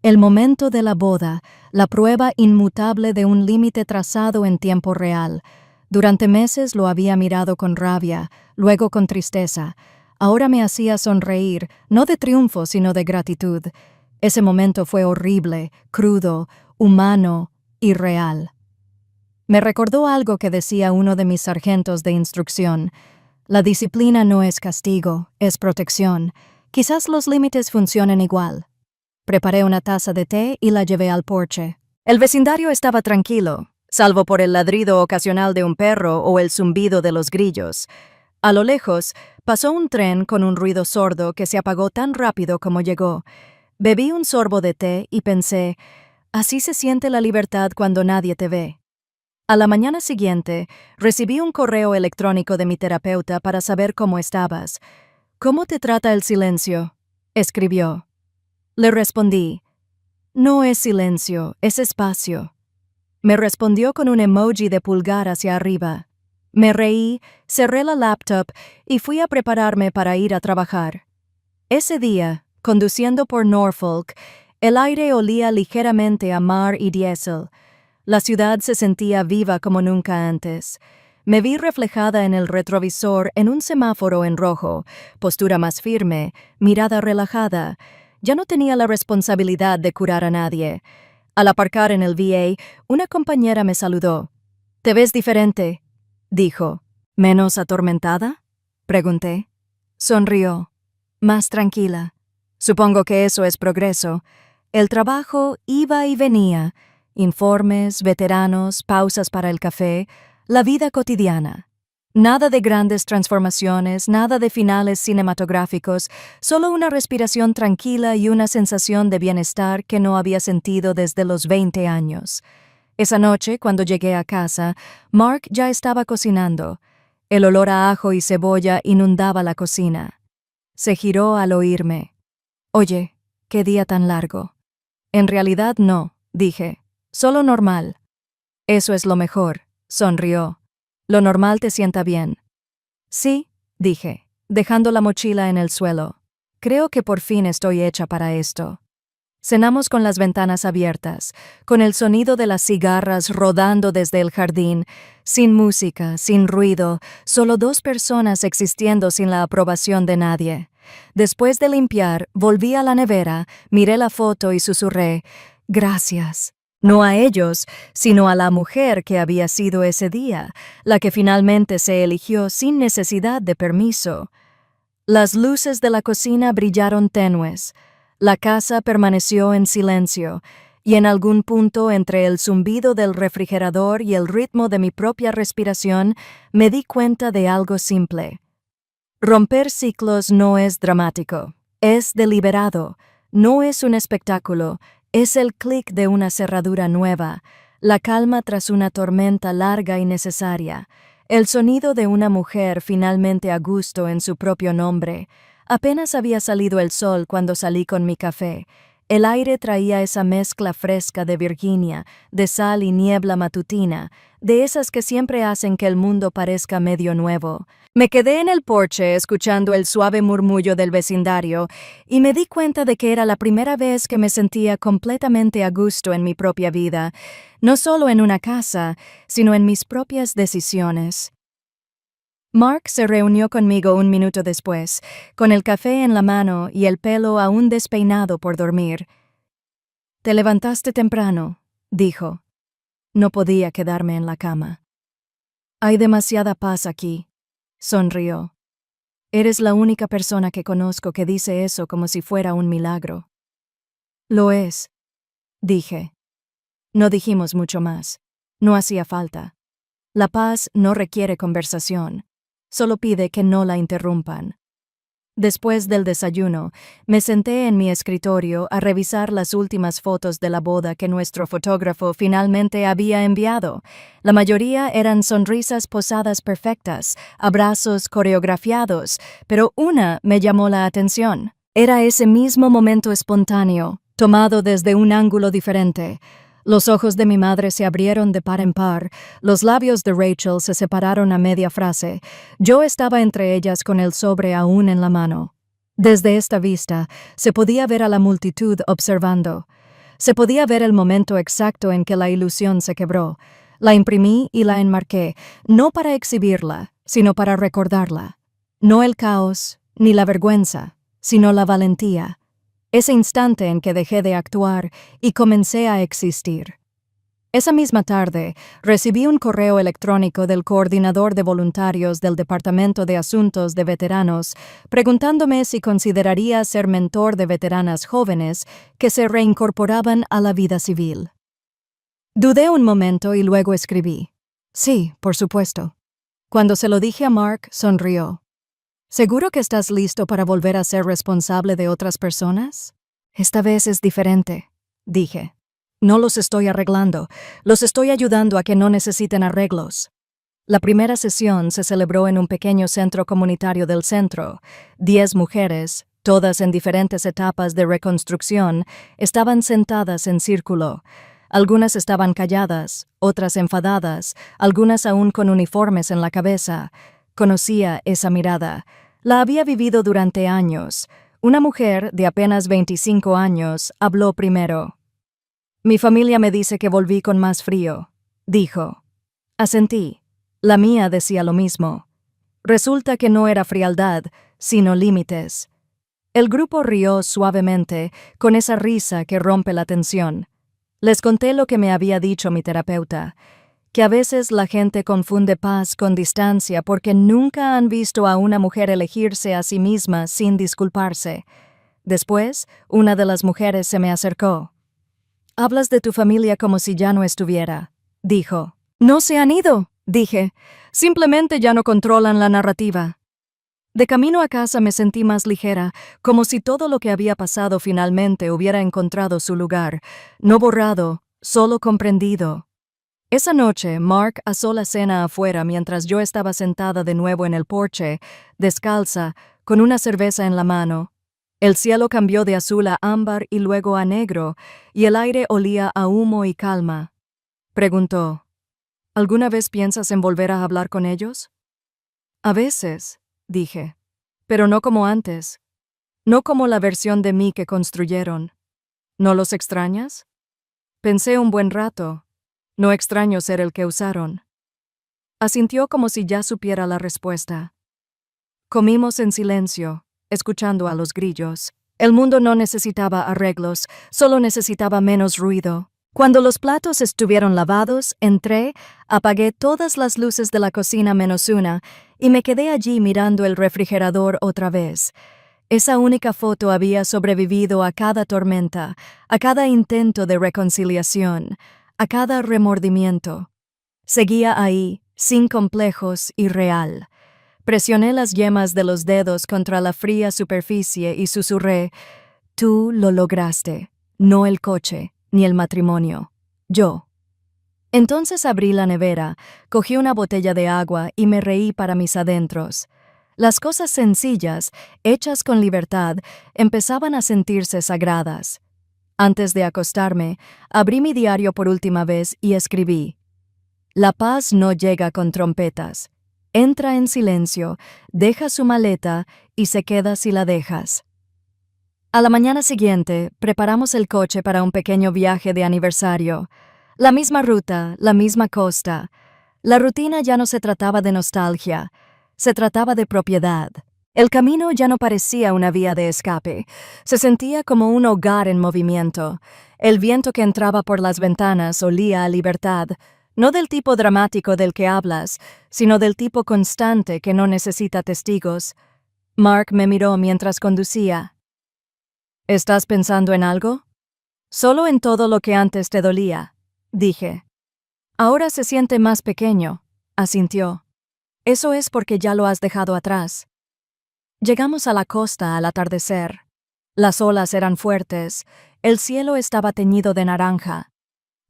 El momento de la boda, la prueba inmutable de un límite trazado en tiempo real. Durante meses lo había mirado con rabia, luego con tristeza. Ahora me hacía sonreír, no de triunfo, sino de gratitud. Ese momento fue horrible, crudo, humano y real. Me recordó algo que decía uno de mis sargentos de instrucción. La disciplina no es castigo, es protección. Quizás los límites funcionen igual. Preparé una taza de té y la llevé al porche. El vecindario estaba tranquilo, salvo por el ladrido ocasional de un perro o el zumbido de los grillos. A lo lejos, pasó un tren con un ruido sordo que se apagó tan rápido como llegó. Bebí un sorbo de té y pensé, así se siente la libertad cuando nadie te ve. A la mañana siguiente, recibí un correo electrónico de mi terapeuta para saber cómo estabas. «¿Cómo te trata el silencio?», escribió. Le respondí, «No es silencio, es espacio». Me respondió con un emoji de pulgar hacia arriba. Me reí, cerré la laptop y fui a prepararme para ir a trabajar. Ese día, conduciendo por Norfolk, el aire olía ligeramente a mar y diésel. La ciudad se sentía viva como nunca antes. Me vi reflejada en el retrovisor en un semáforo en rojo, postura más firme, mirada relajada. Ya no tenía la responsabilidad de curar a nadie. Al aparcar en el VA, una compañera me saludó. «Te ves diferente», dijo. «¿Menos atormentada?», pregunté. Sonrió. «Más tranquila. Supongo que eso es progreso». El trabajo iba y venía. Informes, veteranos, pausas para el café, la vida cotidiana. Nada de grandes transformaciones, nada de finales cinematográficos, solo una respiración tranquila y una sensación de bienestar que no había sentido desde los 20 años. Esa noche, cuando llegué a casa, Mark ya estaba cocinando. El olor a ajo y cebolla inundaba la cocina. Se giró al oírme. «Oye, qué día tan largo». «En realidad no», dije. «Solo normal». «Eso es lo mejor», sonrió. «Lo normal te sienta bien». «Sí», dije, dejando la mochila en el suelo. «Creo que por fin estoy hecha para esto». Cenamos con las ventanas abiertas, con el sonido de las cigarras rodando desde el jardín, sin música, sin ruido, solo dos personas existiendo sin la aprobación de nadie. Después de limpiar, volví a la nevera, miré la foto y susurré, «Gracias». No a ellos, sino a la mujer que había sido ese día, la que finalmente se eligió sin necesidad de permiso. Las luces de la cocina brillaron tenues. La casa permaneció en silencio, y en algún punto entre el zumbido del refrigerador y el ritmo de mi propia respiración me di cuenta de algo simple. Romper ciclos no es dramático, es deliberado, no es un espectáculo, es el clic de una cerradura nueva, la calma tras una tormenta larga y necesaria, el sonido de una mujer finalmente a gusto en su propio nombre. Apenas había salido el sol cuando salí con mi café. El aire traía esa mezcla fresca de Virginia, de sal y niebla matutina, de esas que siempre hacen que el mundo parezca medio nuevo. Me quedé en el porche escuchando el suave murmullo del vecindario y me di cuenta de que era la primera vez que me sentía completamente a gusto en mi propia vida, no solo en una casa, sino en mis propias decisiones. Mark se reunió conmigo un minuto después, con el café en la mano y el pelo aún despeinado por dormir. «Te levantaste temprano», dijo. No podía quedarme en la cama. «Hay demasiada paz aquí», sonrió. «Eres la única persona que conozco que dice eso como si fuera un milagro». «Lo es», dije. No dijimos mucho más. No hacía falta. La paz no requiere conversación. Solo pide que no la interrumpan. Después del desayuno, me senté en mi escritorio a revisar las últimas fotos de la boda que nuestro fotógrafo finalmente había enviado. La mayoría eran sonrisas posadas perfectas, abrazos coreografiados, pero una me llamó la atención. Era ese mismo momento espontáneo, tomado desde un ángulo diferente. Los ojos de mi madre se abrieron de par en par, los labios de Rachel se separaron a media frase. Yo estaba entre ellas con el sobre aún en la mano. Desde esta vista, se podía ver a la multitud observando. Se podía ver el momento exacto en que la ilusión se quebró. La imprimí y la enmarqué, no para exhibirla, sino para recordarla. No el caos, ni la vergüenza, sino la valentía. Ese instante en que dejé de actuar y comencé a existir. Esa misma tarde, recibí un correo electrónico del coordinador de voluntarios del Departamento de Asuntos de Veteranos, preguntándome si consideraría ser mentor de veteranas jóvenes que se reincorporaban a la vida civil. Dudé un momento y luego escribí. Sí, por supuesto. Cuando se lo dije a Mark, sonrió. ¿Seguro que estás listo para volver a ser responsable de otras personas? Esta vez es diferente, dije. No los estoy arreglando, los estoy ayudando a que no necesiten arreglos. La primera sesión se celebró en un pequeño centro comunitario del centro. 10 mujeres, todas en diferentes etapas de reconstrucción, estaban sentadas en círculo. Algunas estaban calladas, otras enfadadas, algunas aún con uniformes en la cabeza. Conocía esa mirada. La había vivido durante años. Una mujer de apenas 25 años habló primero. «Mi familia me dice que volví con más frío», dijo. Asentí. La mía decía lo mismo. Resulta que no era frialdad, sino límites. El grupo rió suavemente, con esa risa que rompe la tensión. Les conté lo que me había dicho mi terapeuta, que a veces la gente confunde paz con distancia porque nunca han visto a una mujer elegirse a sí misma sin disculparse. Después, una de las mujeres se me acercó. «Hablas de tu familia como si ya no estuviera», dijo. «No se han ido», dije. «Simplemente ya no controlan la narrativa». De camino a casa me sentí más ligera, como si todo lo que había pasado finalmente hubiera encontrado su lugar, no borrado, solo comprendido. Esa noche, Mark asó la cena afuera mientras yo estaba sentada de nuevo en el porche, descalza, con una cerveza en la mano. El cielo cambió de azul a ámbar y luego a negro, y el aire olía a humo y calma. Preguntó, «¿Alguna vez piensas en volver a hablar con ellos?» «A veces», dije, «pero no como antes. No como la versión de mí que construyeron. ¿No los extrañas?» Pensé un buen rato. No extraño ser el que usaron. Asintió como si ya supiera la respuesta. Comimos en silencio, escuchando a los grillos. El mundo no necesitaba arreglos, solo necesitaba menos ruido. Cuando los platos estuvieron lavados, entré, apagué todas las luces de la cocina menos una y me quedé allí mirando el refrigerador otra vez. Esa única foto había sobrevivido a cada tormenta, a cada intento de reconciliación, a cada remordimiento. Seguía ahí, sin complejos y real. Presioné las yemas de los dedos contra la fría superficie y susurré, «Tú lo lograste, no el coche, ni el matrimonio. Yo». Entonces abrí la nevera, cogí una botella de agua y me reí para mis adentros. Las cosas sencillas, hechas con libertad, empezaban a sentirse sagradas. Antes de acostarme, abrí mi diario por última vez y escribí, «La paz no llega con trompetas. Entra en silencio, deja su maleta y se queda si la dejas». A la mañana siguiente, preparamos el coche para un pequeño viaje de aniversario. La misma ruta, la misma costa. La rutina ya no se trataba de nostalgia, se trataba de propiedad. El camino ya no parecía una vía de escape, se sentía como un hogar en movimiento. El viento que entraba por las ventanas olía a libertad, no del tipo dramático del que hablas, sino del tipo constante que no necesita testigos. Mark me miró mientras conducía. «¿Estás pensando en algo?» «Solo en todo lo que antes te dolía», dije. «Ahora se siente más pequeño», asintió. «Eso es porque ya lo has dejado atrás». Llegamos a la costa al atardecer. Las olas eran fuertes, el cielo estaba teñido de naranja.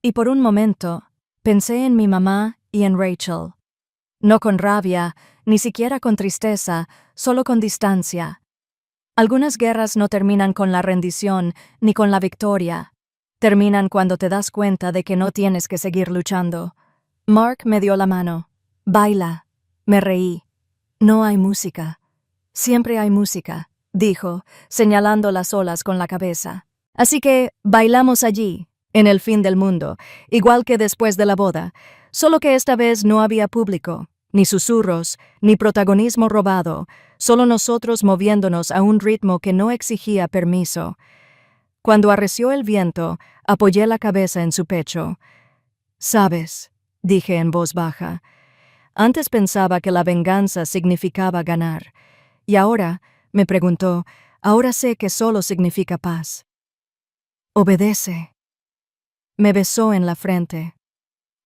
Y por un momento, pensé en mi mamá y en Rachel. No con rabia, ni siquiera con tristeza, solo con distancia. Algunas guerras no terminan con la rendición ni con la victoria. Terminan cuando te das cuenta de que no tienes que seguir luchando. Mark me dio la mano. «Baila». Me reí. «No hay música». «Siempre hay música», dijo, señalando las olas con la cabeza. «Así que bailamos allí, en el fin del mundo, igual que después de la boda, solo que esta vez no había público, ni susurros, ni protagonismo robado, solo nosotros moviéndonos a un ritmo que no exigía permiso». Cuando arreció el viento, apoyé la cabeza en su pecho. «¿Sabes?», dije en voz baja. «Antes pensaba que la venganza significaba ganar. Y ahora», me preguntó, «ahora sé que solo significa paz». «Obedece». Me besó en la frente.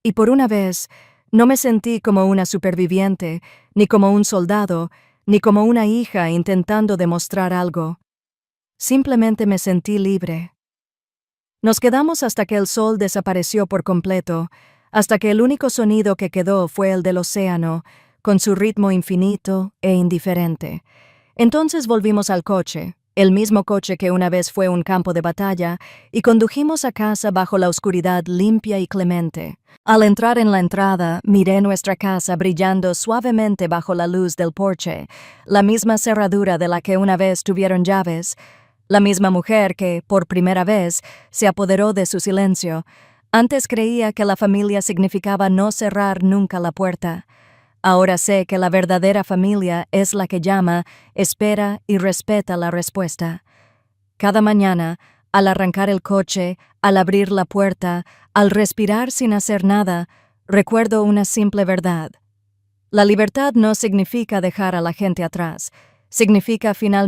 Y por una vez, no me sentí como una superviviente, ni como un soldado, ni como una hija intentando demostrar algo. Simplemente me sentí libre. Nos quedamos hasta que el sol desapareció por completo, hasta que el único sonido que quedó fue el del océano, con su ritmo infinito e indiferente. Entonces volvimos al coche, el mismo coche que una vez fue un campo de batalla, y condujimos a casa bajo la oscuridad limpia y clemente. Al entrar en la entrada, miré nuestra casa brillando suavemente bajo la luz del porche, la misma cerradura de la que una vez tuvieron llaves, la misma mujer que, por primera vez, se apoderó de su silencio. Antes creía que la familia significaba no cerrar nunca la puerta. Ahora sé que la verdadera familia es la que llama, espera y respeta la respuesta. Cada mañana, al arrancar el coche, al abrir la puerta, al respirar sin hacer nada, recuerdo una simple verdad. La libertad no significa dejar a la gente atrás, significa finalmente